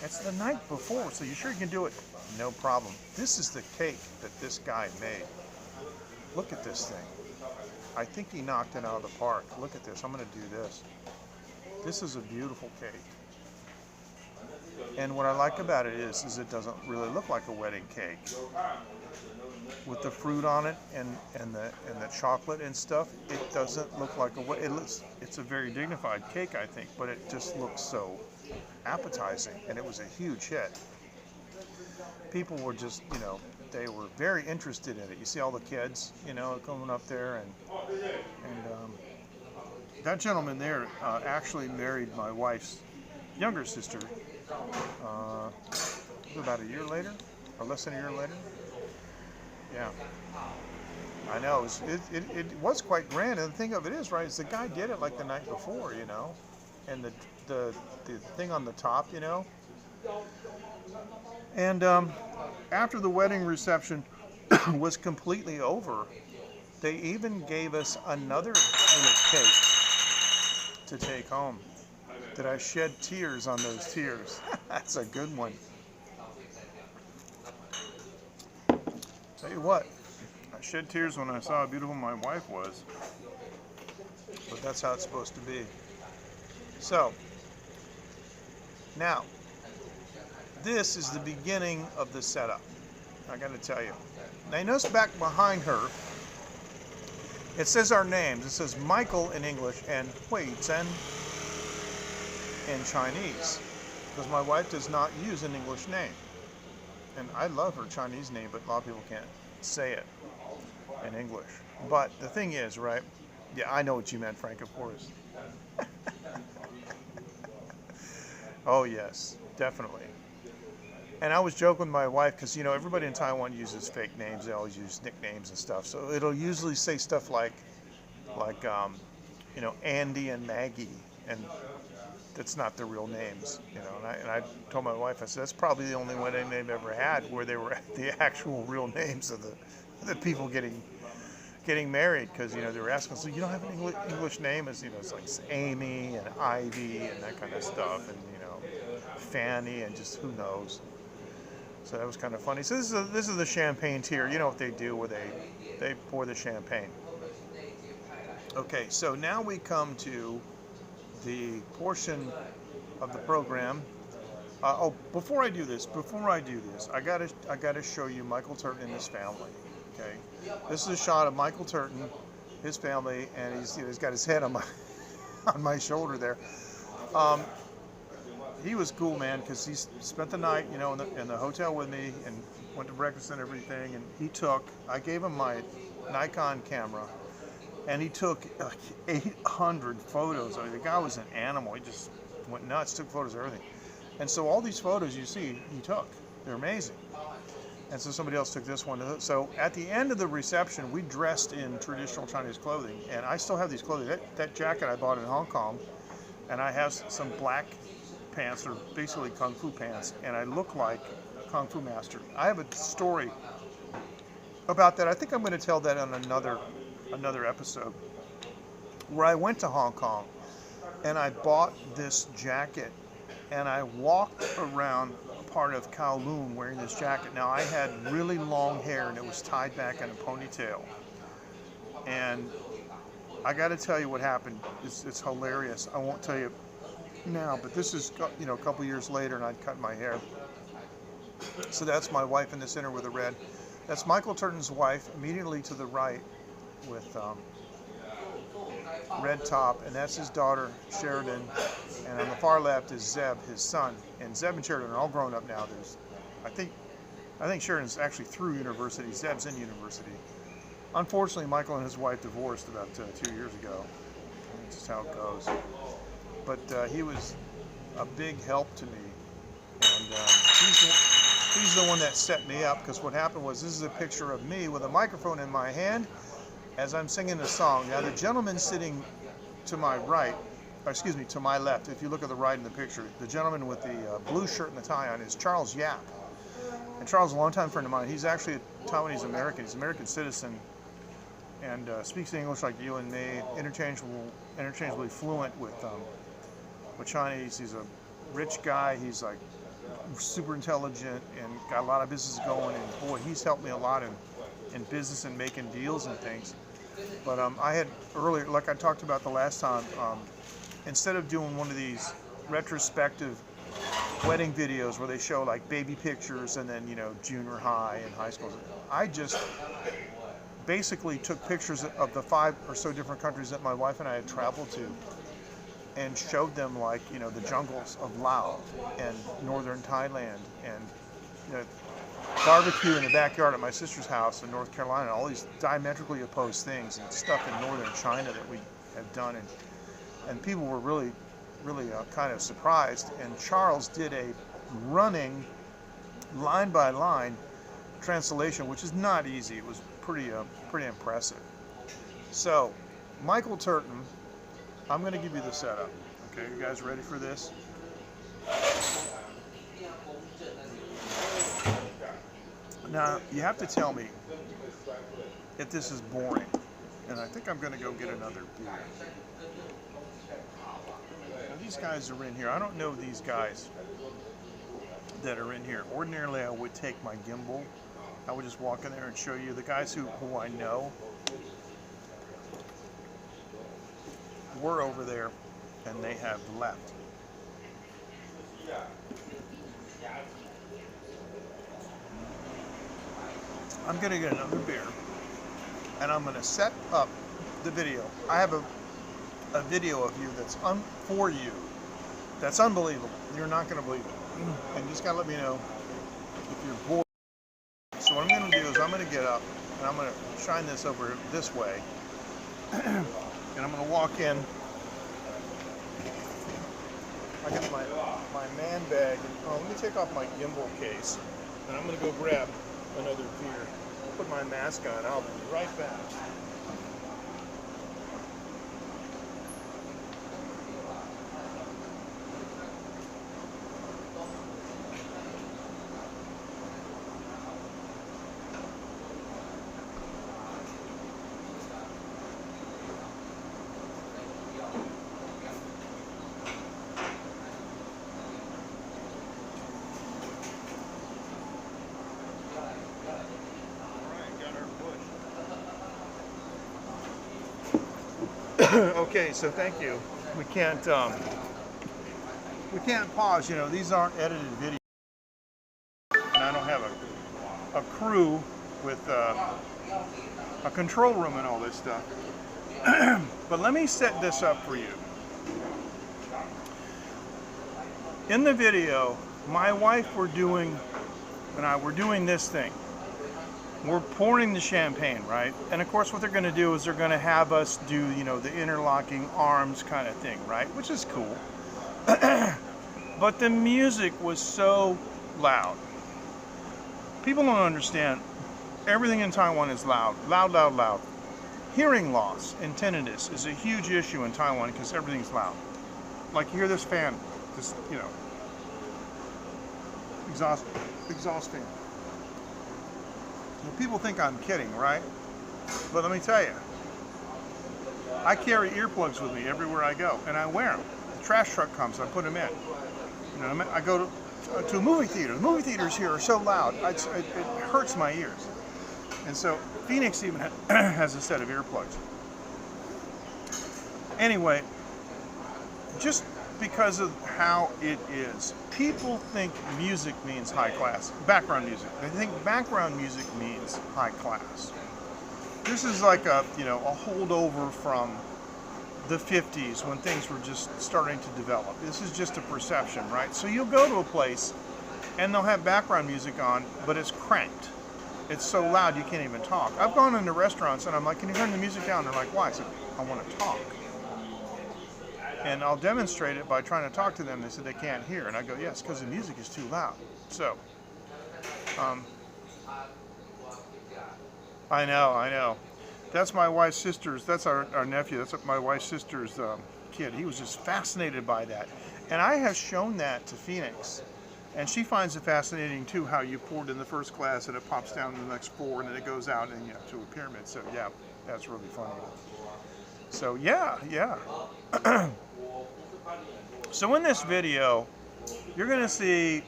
A: It's the night before, so you sure you can do it? No problem. This is the cake that this guy made. Look at this thing. I think he knocked it out of the park. Look at this. I'm going to do this. This is a beautiful cake. And what I like about it is it doesn't really look like a wedding cake. With the fruit on it and the chocolate and stuff, it doesn't look like it's a very dignified cake, I think, but it just looks so appetizing, and it was a huge hit. People were just, you know, they were very interested in it. You see all the kids, you know, coming up there, and that gentleman there actually married my wife's younger sister about a year later, or less than a year later. Yeah, I know. It was quite grand, and the thing of it is, right, is the guy did it like the night before, you know, and the thing on the top, you know. And after the wedding reception was completely over, they even gave us another little cake to take home. Did I shed tears on those tears? That's a good one. Tell you what, I shed tears when I saw how beautiful my wife was. But that's how it's supposed to be. So, now, this is the beginning of the setup. I got to tell you. Now, notice back behind her, it says our names. It says Michael in English and Hui Zhen in Chinese, because my wife does not use an English name. And I love her Chinese name, but a lot of people can't say it in English. But the thing is, right? Yeah, I know what you meant, Frank, of course. Oh, yes, definitely. And I was joking with my wife, because, you know, everybody in Taiwan uses fake names. They always use nicknames and stuff. So it'll usually say stuff like you know, Andy and Maggie, and that's not their real names, you know. And I told my wife, I said, that's probably the only wedding they've ever had where they were the actual real names of the people getting married, because, you know, they were asking, so you don't have an English name? As, you know, it's like Amy and Ivy and that kind of stuff, and, you know, Fanny, and just who knows. So that was kind of funny. So this is the champagne tier. You know what they do, where they pour the champagne. Okay, so now we come to the portion of the program. Before I do this, I gotta show you Michael Turton and his family. Okay, this is a shot of Michael Turton, his family, and he's got his head on my shoulder there. He was cool, man, because he spent the night, you know, in the hotel with me, and went to breakfast and everything. And I gave him my Nikon camera, and he took like 800 photos. I mean, the guy was an animal. He just went nuts, took photos of everything. And so all these photos you see, he took. They're amazing. And so somebody else took this one. So at the end of the reception, we dressed in traditional Chinese clothing, and I still have these clothing. That jacket I bought in Hong Kong, and I have some black pants, or basically Kung Fu pants, and I look like a Kung Fu master. I have a story about that. I think I'm going to tell that on another episode, where I went to Hong Kong and I bought this jacket and I walked around a part of Kowloon wearing this jacket. Now I had really long hair and it was tied back in a ponytail. And I got to tell you what happened. It's hilarious. I won't tell you now, but this is, a couple years later, and I'd cut my hair. So that's my wife in the center with the red. That's Michael Turton's wife immediately to the right with red top, and that's his daughter Sheridan. And on the far left is Zeb, his son. And Zeb and Sheridan are all grown up now. I think Sheridan's actually through university. Zeb's in university. Unfortunately, Michael and his wife divorced about 2 years ago. That's just how it goes. But he was a big help to me, and he's the one that set me up, because what happened was, this is a picture of me with a microphone in my hand as I'm singing a song. Now the gentleman sitting to my right, to my left, if you look at the right in the picture, the gentleman with the blue shirt and the tie on is Charles Yap. And Charles is a longtime friend of mine. He's actually a Taiwanese American. He's an American citizen and speaks English like you and me, interchangeably fluent with Chinese. He's a rich guy. He's like super intelligent and got a lot of business going. And boy, he's helped me a lot in business and making deals and things. But I had earlier, like I talked about the last time, instead of doing one of these retrospective wedding videos where they show like baby pictures and then junior high and high school, I just basically took pictures of the 5 or so different countries that my wife and I had traveled to, and showed them like the jungles of Laos and northern Thailand, and barbecue in the backyard at my sister's house in North Carolina, all these diametrically opposed things, and stuff in northern China that we had done, and people were really kind of surprised. And Charles did a running line by line translation, which is not easy. It was pretty impressive. So Michael Turton, I'm going to give you the setup. Okay, you guys ready for this? Now, you have to tell me if this is boring. And I think I'm going to go get another beer. Now, these guys are in here. I don't know these guys that are in here. Ordinarily, I would take my gimbal. I would just walk in there and show you the guys who I know. We're over there, and they have left. I'm going to get another beer, and I'm going to set up the video. I have a video of you that's for you. That's unbelievable. You're not going to believe it. And you just got to let me know if you're bored. So what I'm going to do is I'm going to get up, and I'm going to shine this over this way. And I'm going to walk in. I got my man bag. Let me take off my gimbal case. And I'm going to go grab another beer. I'll put my mask on. I'll be right back. Okay, so thank you. We can't pause. These aren't edited videos, and I don't have a crew with a control room and all this stuff. But let me set this up for you. In the video, my wife and I were doing this thing. We're pouring the champagne, right? And of course what they're going to do is they're going to have us do, the interlocking arms kind of thing, right? Which is cool. But the music was so loud. People don't understand. Everything in Taiwan is loud. Loud, loud, loud. Hearing loss and tinnitus is a huge issue in Taiwan because everything's loud. Like you hear this fan, this, exhaust fan. Well, people think I'm kidding, right? But let me tell you, I carry earplugs with me everywhere I go, and I wear them. The trash truck comes, I put them in. You know, I go to a movie theater. The movie theaters here are so loud, it hurts my ears. And so Phoenix even has a set of earplugs. Anyway, just because of how it is, people think music means high class. Background music. They think background music means high class. This is like a holdover from the 50s when things were just starting to develop. This is just a perception, right? So you'll go to a place and they'll have background music on, but it's cranked. It's so loud you can't even talk. I've gone into restaurants and I'm like, can you turn the music down? They're like, why? I said, I want to talk. And I'll demonstrate it by trying to talk to them. They said they can't hear. And I go, yes, because the music is too loud. So, I know. That's my wife's sister's, that's our nephew, that's my wife's sister's kid. He was just fascinated by that. And I have shown that to Phoenix. And she finds it fascinating too, how you poured in the first glass and it pops down to the next four and then it goes out and to a pyramid. So yeah, that's really funny. So yeah. So in this video, you're gonna see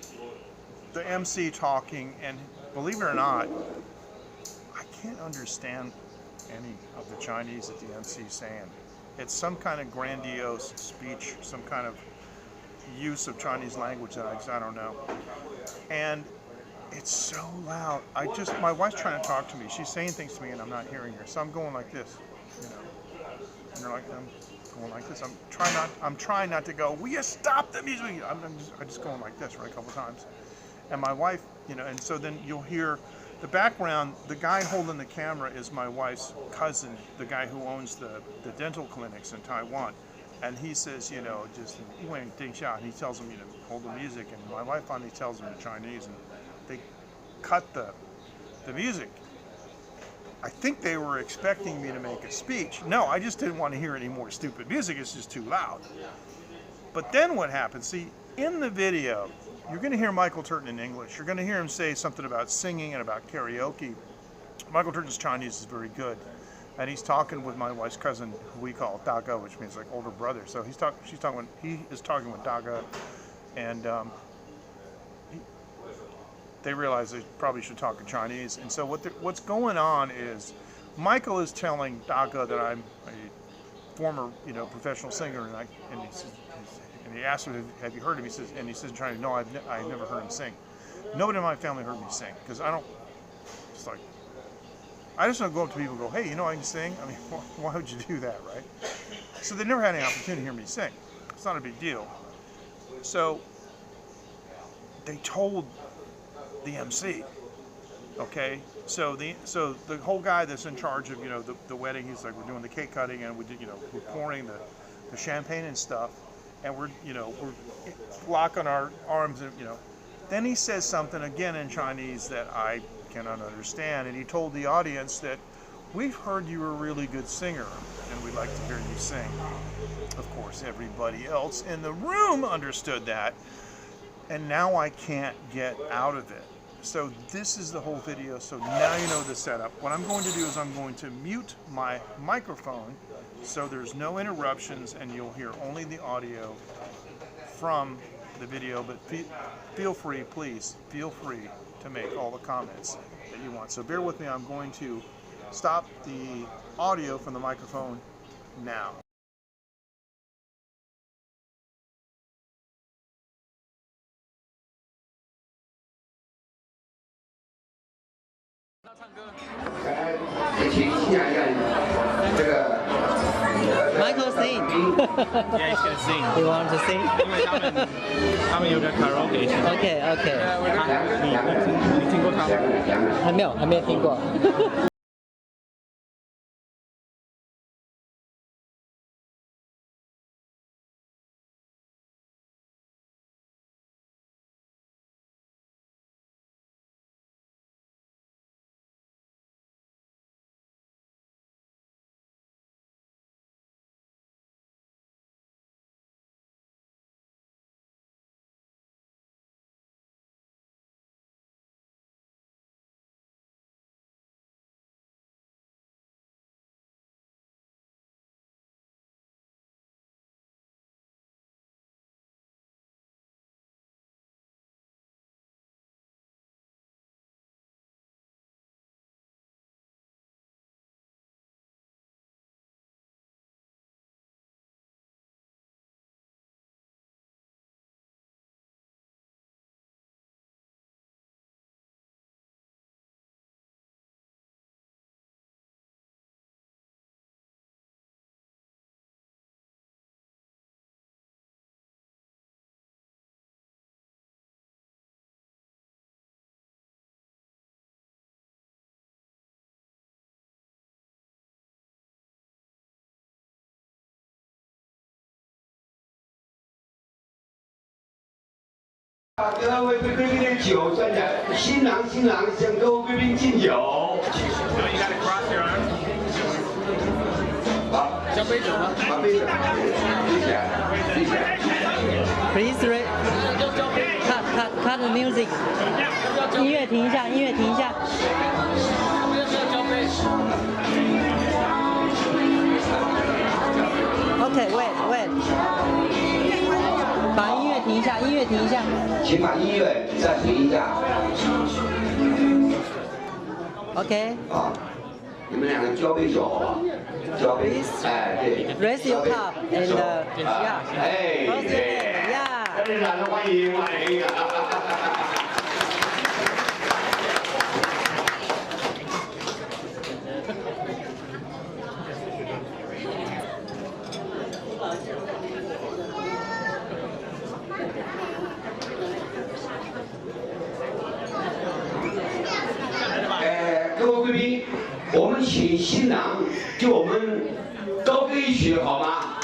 A: the MC talking, and believe it or not, I can't understand any of the Chinese that the MC is saying. It's some kind of grandiose speech, some kind of use of Chinese language that I don't know. And it's so loud. My wife's trying to talk to me. She's saying things to me and I'm not hearing her. So I'm going like this, And they're like, I'm going like this. I'm trying not to go, will you stop the music? I'm just going like this, right, a couple times. And my wife, and so then you'll hear the background. The guy holding the camera is my wife's cousin, the guy who owns the dental clinics in Taiwan. And he says, just Wang Ding Xia, and he tells him, hold the music. And my wife finally tells him in Chinese, and they cut the music. I think they were expecting me to make a speech. No, I just didn't want to hear any more stupid music. It's just too loud. But then what happens? See, in the video, you're going to hear Michael Turton in English. You're going to hear him say something about singing and about karaoke. Michael Turton's Chinese is very good. And he's talking with my wife's cousin, who we call Daga, which means like older brother. So he is talking with Daga, and they realize they probably should talk in Chinese. And so what's going on is Michael is telling Daga that I'm a former, professional singer, and he asked him, "Have you heard him?" He says in Chinese, "No, I've never heard him sing. Nobody in my family heard me sing because I don't." It's like, I just don't go up to people and go, "Hey, I can sing." I mean, why would you do that, right? So they never had any opportunity to hear me sing. It's not a big deal. So they told the MC, okay? So the whole guy that's in charge of the wedding, he's like, we're doing the cake cutting and we're pouring the champagne and stuff, and we're locking our arms and Then he says something again in Chinese that I cannot understand, and he told the audience that we've heard you're a really good singer and we'd like to hear you sing. Of course, everybody else in the room understood that, and now I can't get out of it. So this is the whole video, so now you know the setup. What I'm going to do is I'm going to mute my microphone so there's no interruptions and you'll hear only the audio from the video, but please feel free to make all the comments that you want. So bear with me, I'm going to stop the audio from the microphone now.
B: Michael sing.
C: Yeah, he's gonna sing.
B: You want to sing?
C: 因为他们有个 karaoke 是吧
B: OK OK，
C: 你听过他吗？
B: 还没有听过。
D: 各位贵宾的酒，站着，新郎向各位贵宾敬酒。好，交杯酒吗？把杯酒举起来，举起来。
B: Please cut the music。音乐停一下，音乐停一下。OK， wait。把音乐停一下，音乐停一下。
D: 请把音乐暂停一下。
B: OK。
D: 好，你们两个交杯酒好不好？交杯。哎，对。
B: Raise your cup and yeah.
D: 哎，对。 非常的欢迎。各位贵宾，我们请新郎给我们高歌一曲，好吗？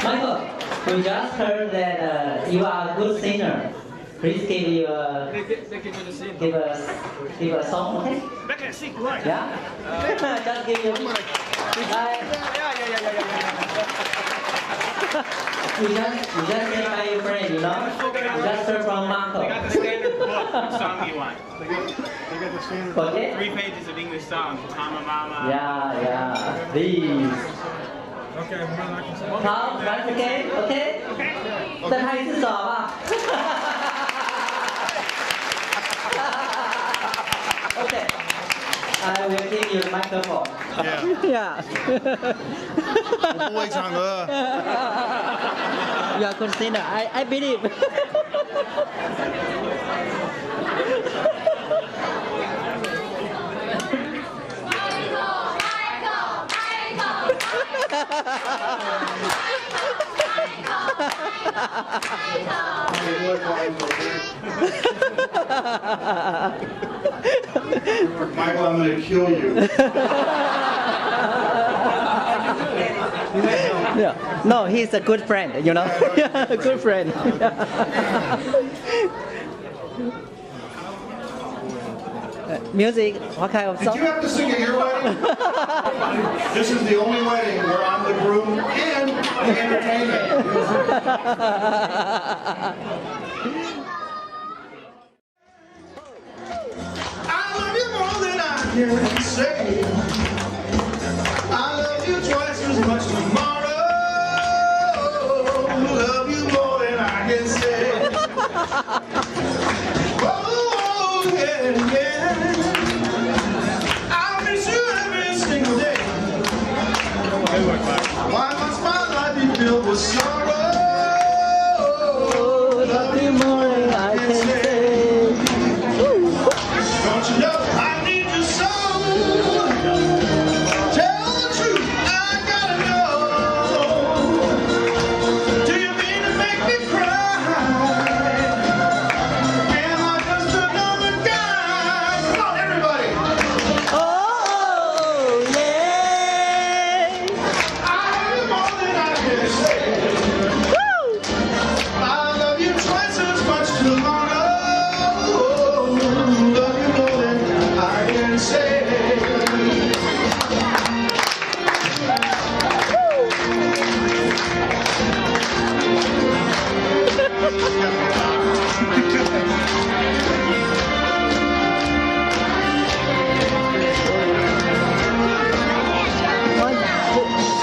B: Michael, we just heard that you are a good singer. Please give a song, okay?
A: They can sing, right?
B: Yeah. Just give you. You just get by your friend, you know? You just heard from Marco.
C: They got the standard book song you want.
A: They got the standard.
B: Okay?
C: 3 pages of English songs. Mama, mama.
B: Yeah. Please.
C: Okay,
B: How? Once again, okay? 再拍一次手好不好？Okay. I will give you the microphone.
A: Yeah.
B: Yeah.
A: 我不会唱歌。
B: You are good singer. I believe.
A: Michael, I'm going to kill you.
B: Yeah. No, he's a good friend, you know. A good friend. Music, what kind of
A: Did
B: song?
A: you have to sing at your wedding? This is the only wedding where I'm the groom and the entertainment. I love you more than I can say. I love you twice as much tomorrow. Love you more than I can say. Oh, yeah. I'll miss you every single day. Why must my life be filled with sorrow? Love you more than I can say. Don't you know I need you so? Tell the truth, I gotta know. Do you mean to make me cry? Am I just another guy? Come on, everybody.
B: Oh, yeah.
A: I love you more than I can say. I love you twice as much tomorrow. Love you more than I can say.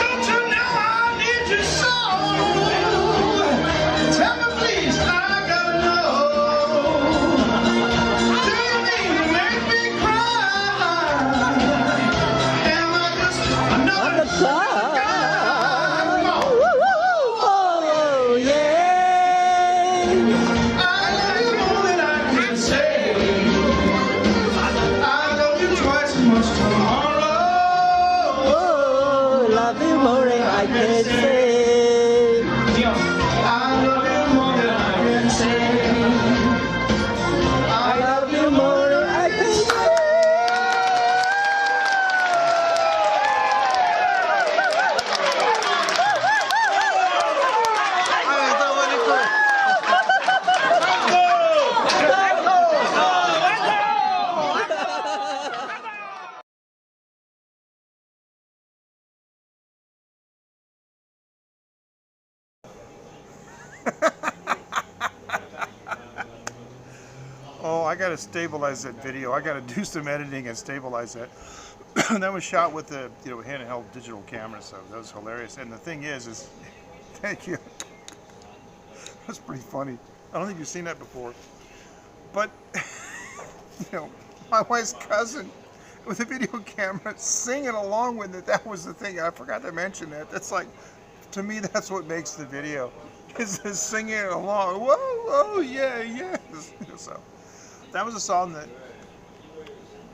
A: Don't you know I need you so? Tell me please, I gotta know. Do you mean to make me cry? Am I just another guy? Come on.
B: Oh, yeah.
A: I love you more than I can say. I love you twice as much tomorrow.
B: Oh, love you more than I can say.
A: I love you more than I can say.
B: I love you more than I can say.
A: I got to stabilize that video. I got to do some editing and stabilize that. That was shot with the handheld digital camera, so that was hilarious. And the thing is thank you. That's pretty funny. I don't think you've seen that before. But my wife's cousin with a video camera singing along with it. That was the thing. I forgot to mention that. That's like, to me, that's what makes the video. Is singing it along. Whoa, oh yeah, yes. So that was a song that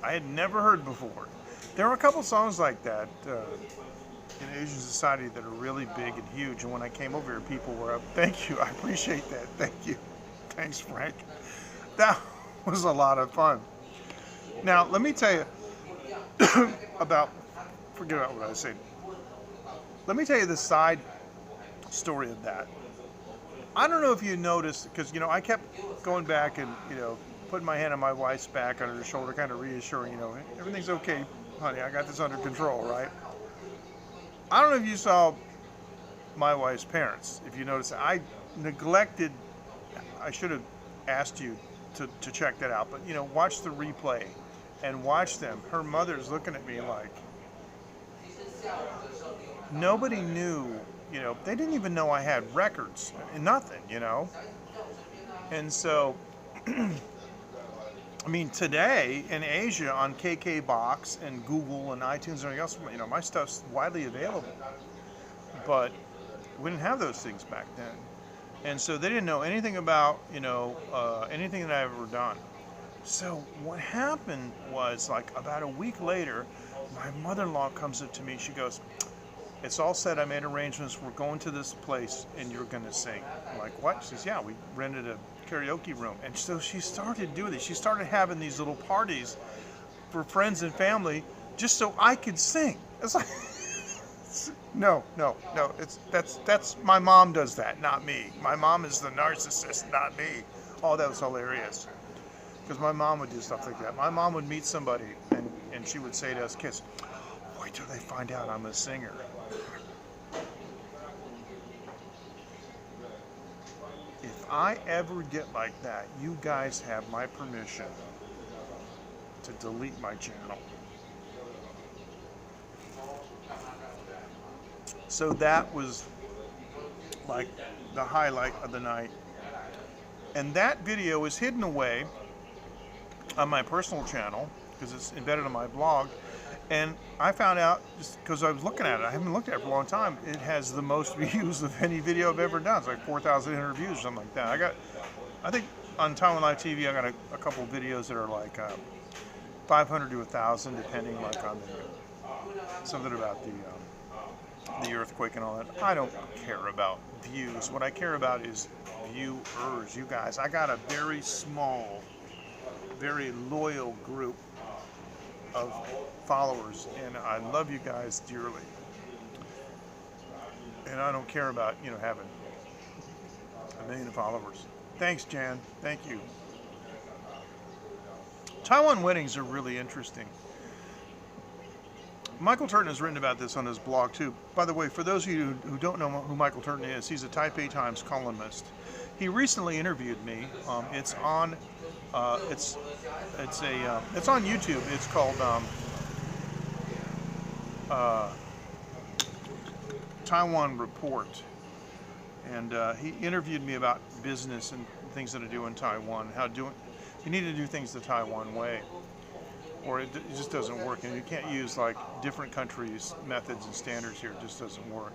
A: I had never heard before. There were a couple songs like that in Asian society that are really big and huge. And when I came over here, people were up. Thank you. I appreciate that. Thank you. Thanks, Frank. That was a lot of fun. Now, let me tell you forget about what I was saying. Let me tell you the side story of that. I don't know if you noticed, because, I kept going back and, putting my hand on my wife's back, on her shoulder, kind of reassuring, everything's okay, honey, I got this under control, right? I don't know if you saw my wife's parents, if you noticed. I should have asked you to check that out, but, watch the replay and watch them. Her mother's looking at me like, nobody knew, they didn't even know I had records, nothing, And so, I mean, today in Asia on KKBox and Google and iTunes and everything else, my stuff's widely available. But we didn't have those things back then. And so they didn't know anything about, anything that I've ever done. So what happened was, like, about a week later, my mother-in-law comes up to me. She goes, "It's all set. I made arrangements. We're going to this place, and you're going to sing." I'm like, "What?" She says, "Yeah, we rented a karaoke room." And so she started doing this. She started having these little parties for friends and family just so I could sing. It's like, no. That's my mom does that, not me. My mom is the narcissist, not me. Oh, that was hilarious. Because my mom would do stuff like that. My mom would meet somebody, and she would say to us kids, "Wait till they find out I'm a singer." If I ever get like that, you guys have my permission to delete my channel. So that was like the highlight of the night. And that video is hidden away on my personal channel because it's embedded on my blog. And I found out, just because I was looking at it, I haven't looked at it for a long time, it has the most views of any video I've ever done. It's like 4,800 views or something like that. I think on Taiwan Live TV, I got a couple of videos that are like 500 to 1,000, depending like on something about the earthquake and all that. I don't care about views. What I care about is viewers, you guys. I got a very small, very loyal group of followers, and I love you guys dearly. And I don't care about, having 1 million followers. Thanks, Jan. Thank you. Taiwan weddings are really interesting. Michael Turton has written about this on his blog too. By the way, for those of you who don't know who Michael Turton is, he's a Taipei Times columnist. He recently interviewed me. It's on YouTube. It's called Taiwan Report, and he interviewed me about business and things that I do in Taiwan. You need to do things the Taiwan way, or it just doesn't work. And you can't use like different countries' methods and standards here. It just doesn't work.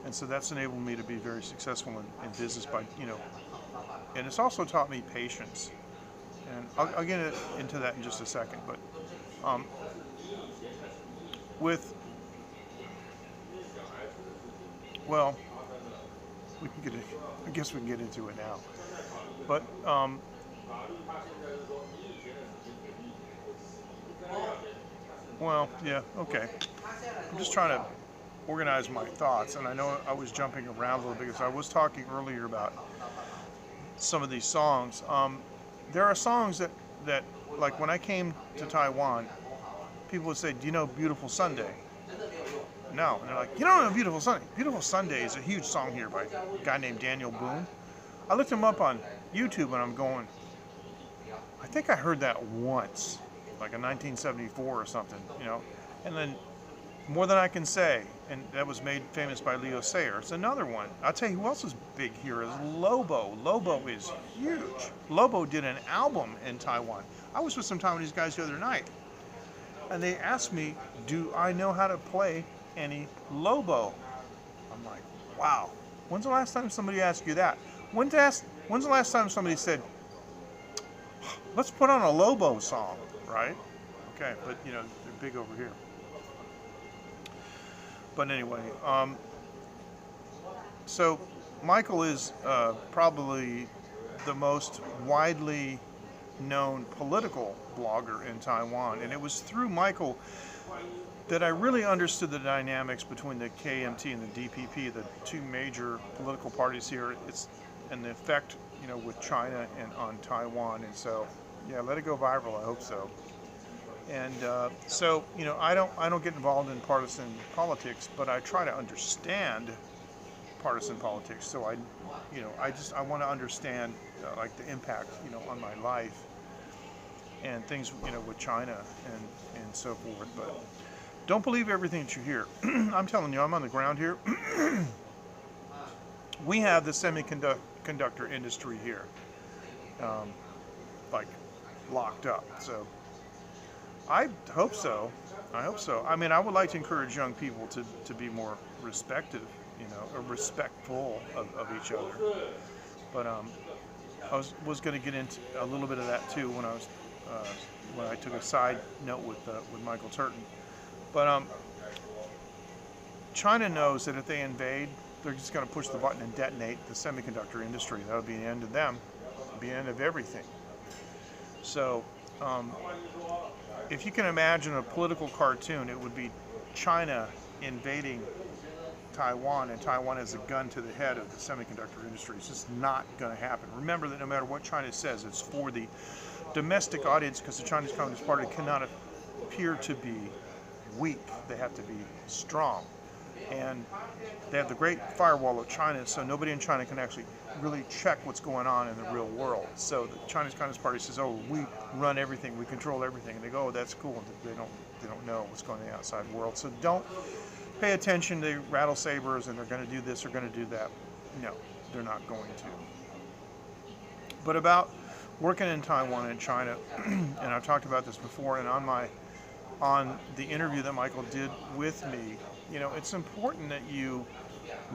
A: And so that's enabled me to be very successful in business by, and it's also taught me patience. And I'll get into that in just a second. But I guess we can get into it now. But yeah, okay. I'm just trying to organize my thoughts, and I know I was jumping around a little bit because I was talking earlier about some of these songs. There are songs that like when I came to Taiwan, people would say, "Do you know Beautiful Sunday?" No. And they're like, "You don't know Beautiful Sunday?" Beautiful Sunday is a huge song here by a guy named Daniel Boone. I looked him up on YouTube and I'm going, I think I heard that once, like in 1974 or something, and then More Than I Can Say, and that was made famous by Leo Sayer. It's another one. I'll tell you who else is big here is Lobo. Lobo is huge. Lobo did an album in Taiwan. I was with some Taiwanese guys the other night, and they asked me, do I know how to play any Lobo? I'm like, wow. When's the last time somebody asked you that? When's the last time somebody said, let's put on a Lobo song, right? Okay, but they're big over here. But anyway, so Michael is probably the most widely known political blogger in Taiwan, and it was through Michael that I really understood the dynamics between the KMT and the DPP, the two major political parties here, and the effect, with China and on Taiwan. And so, yeah, let it go viral. I hope so. And so, I don't get involved in partisan politics, but I try to understand partisan politics. So I want to understand like the impact, on my life and things, with China and so forth. But don't believe everything that you hear. I'm telling you, I'm on the ground here. We have the semiconductor industry here, like locked up. So I hope so. I mean, I would like to encourage young people to be more respectful of each other. But I was going to get into a little bit of that too when I took a side note with Michael Turton. But China knows that if they invade, they're just going to push the button and detonate the semiconductor industry. That would be the end of them. It would be the end of everything. So if you can imagine a political cartoon, it would be China invading Taiwan, and Taiwan has a gun to the head of the semiconductor industry. It's just not going to happen. Remember that no matter what China says, it's for the domestic audience, because the Chinese Communist Party cannot appear to be weak. They have to be strong. And they have the Great Firewall of China, so nobody in China can actually really check what's going on in the real world. So the Chinese Communist Party says, oh, we run everything, we control everything. And they go, oh, that's cool. They don't know what's going on in the outside world. So don't pay attention to rattle sabers and they're going to do this or going to do that. No, they're not going to. But about working in Taiwan and China, and I've talked about this before, and on the interview that Michael did with me, it's important that you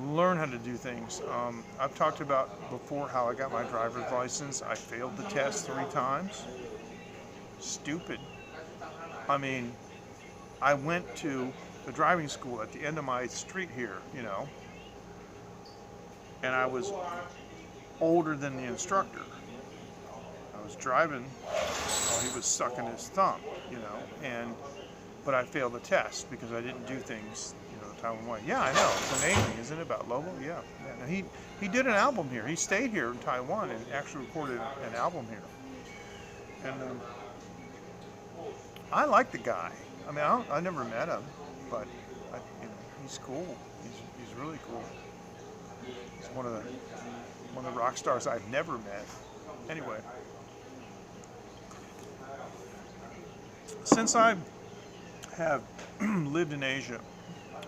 A: learn how to do things. I've talked about before how I got my driver's license. I failed the test 3 times. Stupid. I mean, I went to the driving school at the end of my street here, and I was older than the instructor. I was driving while he was sucking his thumb, but I failed the test because I didn't do things, the Taiwan way. Yeah, I know. It's amazing, isn't it, about Lobo? Yeah. Now, he did an album here. He stayed here in Taiwan and actually recorded an album here. And I like the guy. I mean, I never met him, but he's cool. He's really cool. He's one of the rock stars I've never met. Anyway, since I have lived in Asia,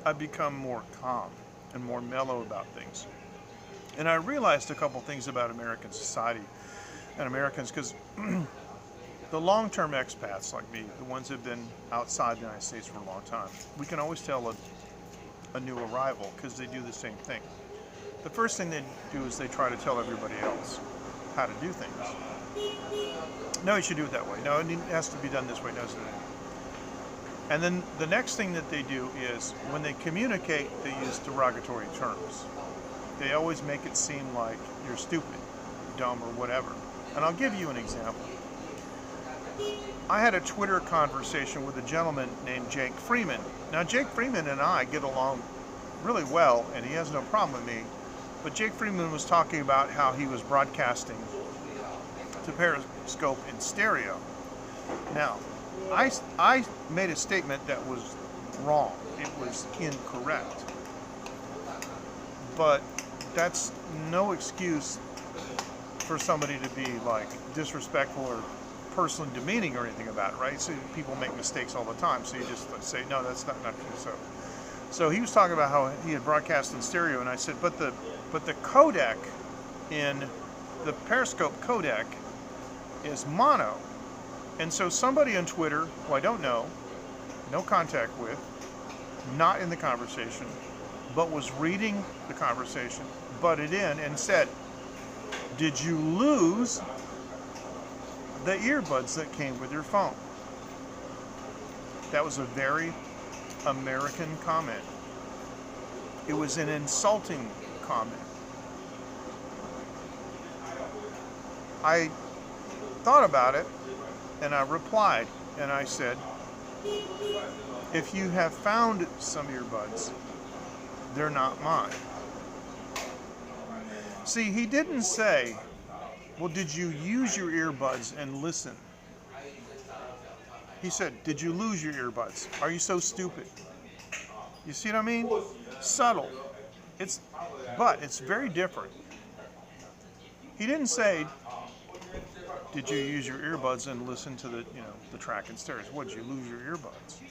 A: I've become more calm and more mellow about things. And I realized a couple things about American society and Americans, because the long-term expats like me, the ones that have been outside the United States for a long time, we can always tell a new arrival because they do the same thing. The first thing they do is they try to tell everybody else how to do things. No, you should do it that way. No, it has to be done this way. No, and then the next thing that they do is when they communicate, they use derogatory terms. They always make it seem like you're stupid, dumb, or whatever. And I'll give you an example. I had a Twitter conversation with a gentleman named Jake Freeman. Now, Jake Freeman and I get along really well, and he has no problem with me. But Jake Freeman was talking about how he was broadcasting to Periscope in stereo. Now, I made a statement that was wrong. It was incorrect. But that's no excuse for somebody to be like disrespectful or personally demeaning or anything about it, right? So people make mistakes all the time, so you just say, no, that's not true. So he was talking about how he had broadcast in stereo, and I said, but the codec in the Periscope codec is mono. And so somebody on Twitter, who I don't know, no contact with, not in the conversation, but was reading the conversation, butted in and said, did you lose the earbuds that came with your phone? That was a very American comment. It was an insulting comment. I thought about it and I replied and I said, if you have found some earbuds, they're not mine. See, he didn't say, well, did you use your earbuds and listen? He said, did you lose your earbuds? Are you so stupid? You see what I mean? Subtle. But it's very different. He didn't say, did you use your earbuds and listen to the track in stereo? What, did you lose your earbuds?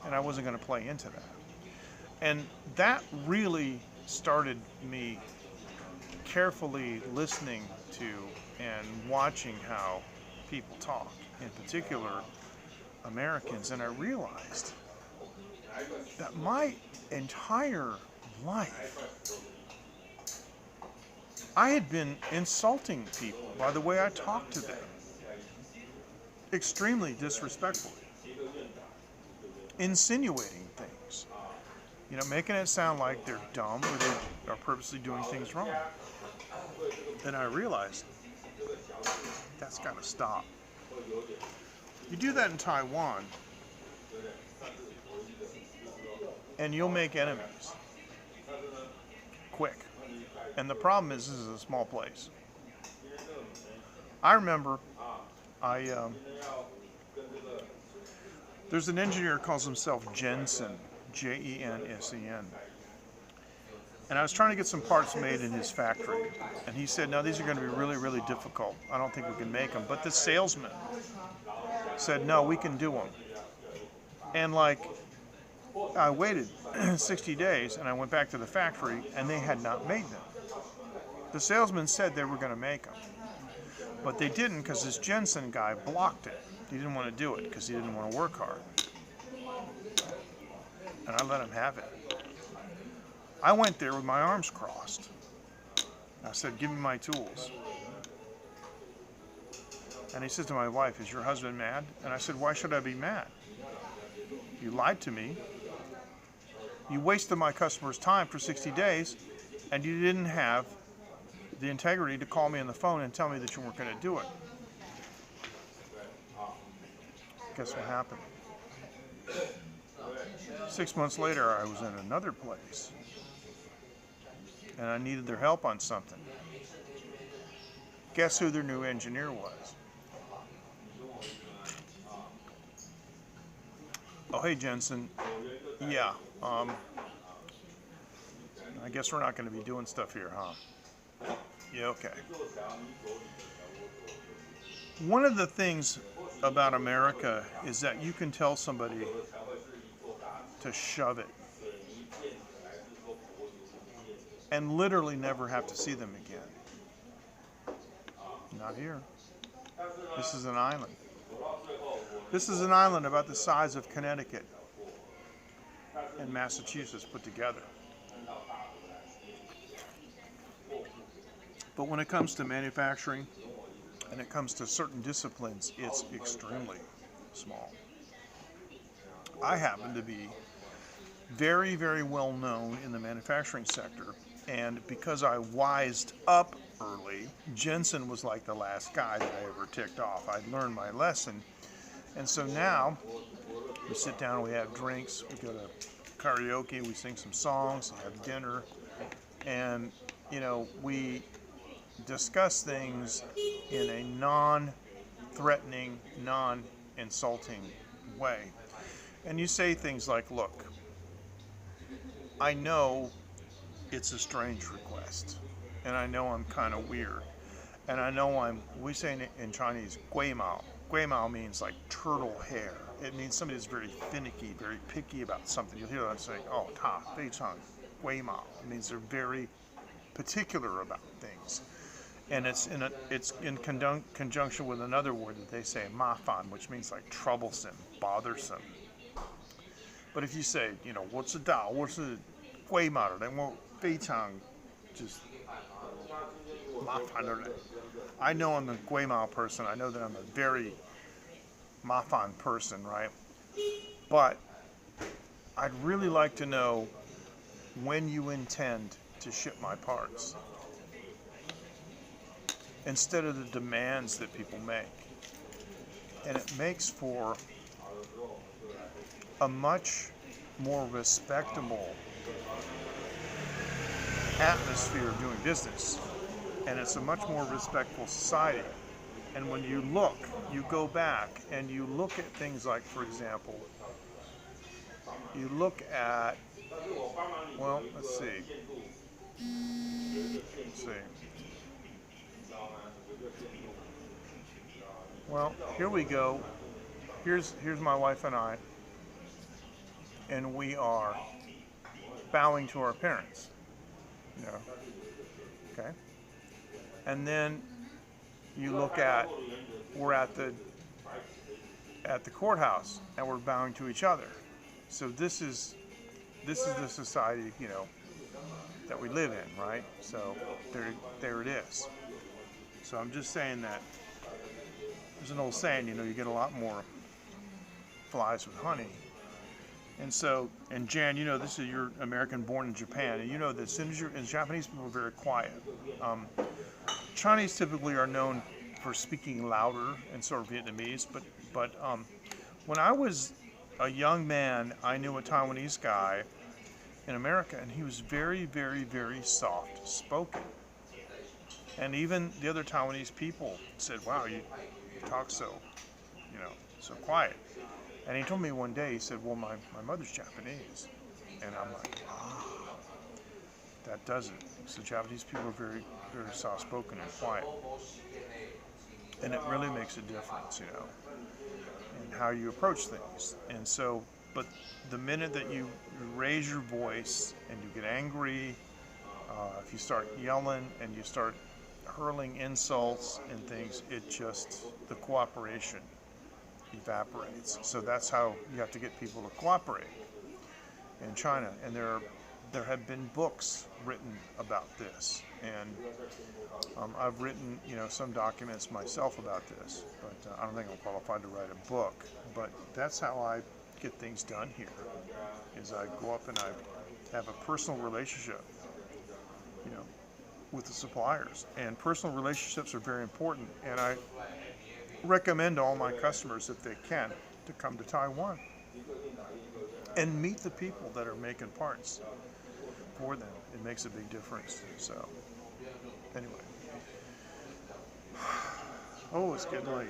A: And I wasn't going to play into that. And that really started me carefully listening to and watching how people talk, in particular Americans, and I realized that my entire life I had been insulting people by the way I talked to them, extremely disrespectfully, insinuating things, making it sound like they're dumb or they are purposely doing things wrong. And I realized that's got to stop. You do that in Taiwan, and you'll make enemies quick. And the problem is, this is a small place. I remember, there's an engineer who calls himself Jensen, Jensen. And I was trying to get some parts made in his factory. And he said, no, these are going to be really, really difficult. I don't think we can make them. But the salesman said, no, we can do them. And I waited 60 days and I went back to the factory and they had not made them. The salesman said they were going to make them. But they didn't because this Jensen guy blocked it. He didn't want to do it because he didn't want to work hard. And I let him have it. I went there with my arms crossed. I said, give me my tools. And he said to my wife, is your husband mad? And I said, why should I be mad? You lied to me. You wasted my customer's time for 60 days, and you didn't have the integrity to call me on the phone and tell me that you weren't going to do it. Guess what happened? 6 months later, I was in another place, and I needed their help on something. Guess who their new engineer was? Oh, hey, Jensen. Yeah, I guess we're not going to be doing stuff here, huh? Yeah, okay. One of the things about America is that you can tell somebody to shove it and literally never have to see them again. Not here. This is an island. This is an island about the size of Connecticut and Massachusetts put together. But when it comes to manufacturing and it comes to certain disciplines, it's extremely small. I happen to be very, very well known in the manufacturing sector, and because I wised up early, Jensen was like the last guy that I ever ticked off. I'd learned my lesson, and so now we sit down, we have drinks, we go to karaoke, we sing some songs, we have dinner, and we discuss things in a non-threatening, non-insulting way. And you say things like, look, I know it's a strange request, and I know I'm kind of weird, And I know we say in Chinese, gui mao. Gui mao means like turtle hair. It means somebody that's very finicky, very picky about something. You'll hear them saying, oh, ta, fei chang, gui mao. It means they're very particular about things. And it's in conjunction with another word that they say, ma fan, which means like troublesome, bothersome. But if you say, what's a dao, what's a gui mao, they won't fei chang, just ma fan. I know I'm a gui mao person. I know that I'm a very ma fan person, right? But I'd really like to know when you intend to ship my parts, instead of the demands that people make. And it makes for a much more respectable atmosphere of doing business. And it's a much more respectful society. And when you go back and you look at things like, for example, you look at, well, let's see. Well, here we go. Here's my wife and I, and we are bowing to our parents. Okay. And then you look at, we're at the courthouse and we're bowing to each other. So this is the society, that we live in, right? So there it is. So I'm just saying that there's an old saying, you get a lot more flies with honey. And Jan, this is, you're American born in Japan, and that as soon as and Japanese people are very quiet. Chinese typically are known for speaking louder and sort of Vietnamese, but when I was a young man, I knew a Taiwanese guy in America, and he was very, very, very soft spoken. And even the other Taiwanese people said, wow, you talk so quiet. And he told me one day, he said, well, my mother's Japanese. And I'm like, that does it. So Japanese people are very, very soft spoken and quiet. And it really makes a difference, in how you approach things. And so, but the minute that you raise your voice and you get angry, if you start yelling and you start hurling insults and things, the cooperation evaporates. So that's how you have to get people to cooperate in China. And there have been books written about this. And I've written, some documents myself about this, but I don't think I'm qualified to write a book. But that's how I get things done here, is I go up and I have a personal relationship, with the suppliers. And personal relationships are very important. And I recommend to all my customers, if they can, to come to Taiwan and meet the people that are making parts for them. It makes a big difference. So anyway, oh, it's getting late.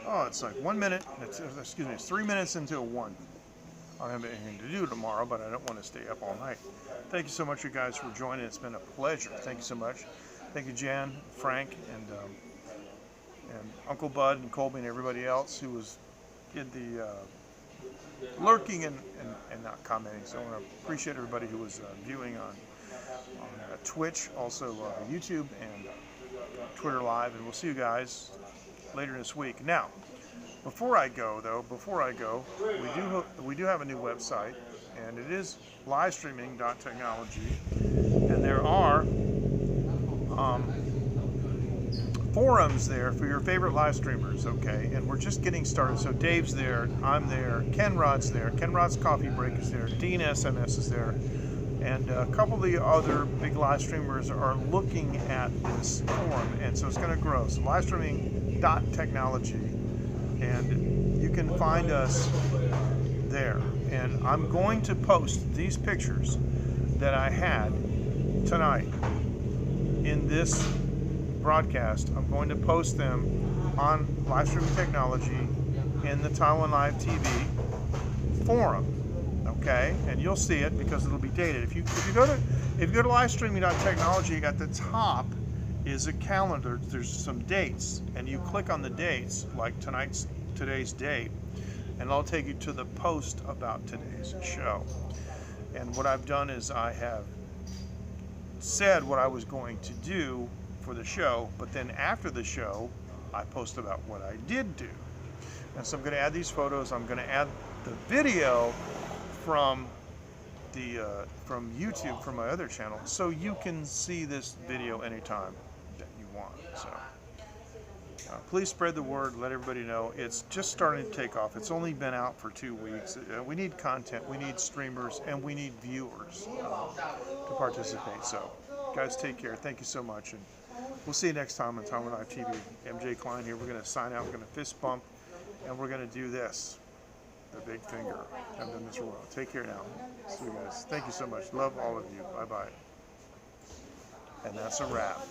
A: Oh, it's like 1 minute. It's 3 minutes into a 1. I don't have anything to do tomorrow, but I don't want to stay up all night. Thank you so much, you guys, for joining. It's been a pleasure. Thank you so much. Thank you, Jan, Frank, and Uncle Bud and Colby and everybody else who was in the lurking and not commenting. So I want to appreciate everybody who was viewing on Twitch, also YouTube and Twitter Live, and we'll see you guys later this week. Now, before I go, we do have a new website, and it is livestreaming.technology, and there are forums there for your favorite live streamers, okay? And we're just getting started. So Dave's there, I'm there, Ken Rod's there, Ken Rod's Coffee Break is there, Dean SMS is there, and a couple of the other big live streamers are looking at this forum, and so it's going to grow. So livestreaming.technology, and you can find us there. And I'm going to post these pictures that I had tonight in this broadcast. I'm going to post them on Livestreaming Technology in the Taiwan Live TV forum, okay? And you'll see it because it'll be dated. If you go to livestreaming.technology, at the top is a calendar. There's some dates, and you click on the dates, like today's date, and it'll take you to the post about today's show. And what I've done is I have said what I was going to do for the show, but then after the show, I post about what I did do. And so I'm going to add these photos. I'm going to add the video from from YouTube, from my other channel, so you can see this video anytime that you want. So please spread the word, let everybody know. It's just starting to take off. It's only been out for 2 weeks. We need content, we need streamers, and we need viewers to participate. So guys, take care. Thank you so much, and we'll see you next time on Taiwan Live TV. MJ Klein here. We're going to sign out. We're going to fist bump, and we're going to do this. The big finger. I've done this for a while. Take care now. See you guys. Thank you so much. Love all of you. Bye-bye. And that's a wrap.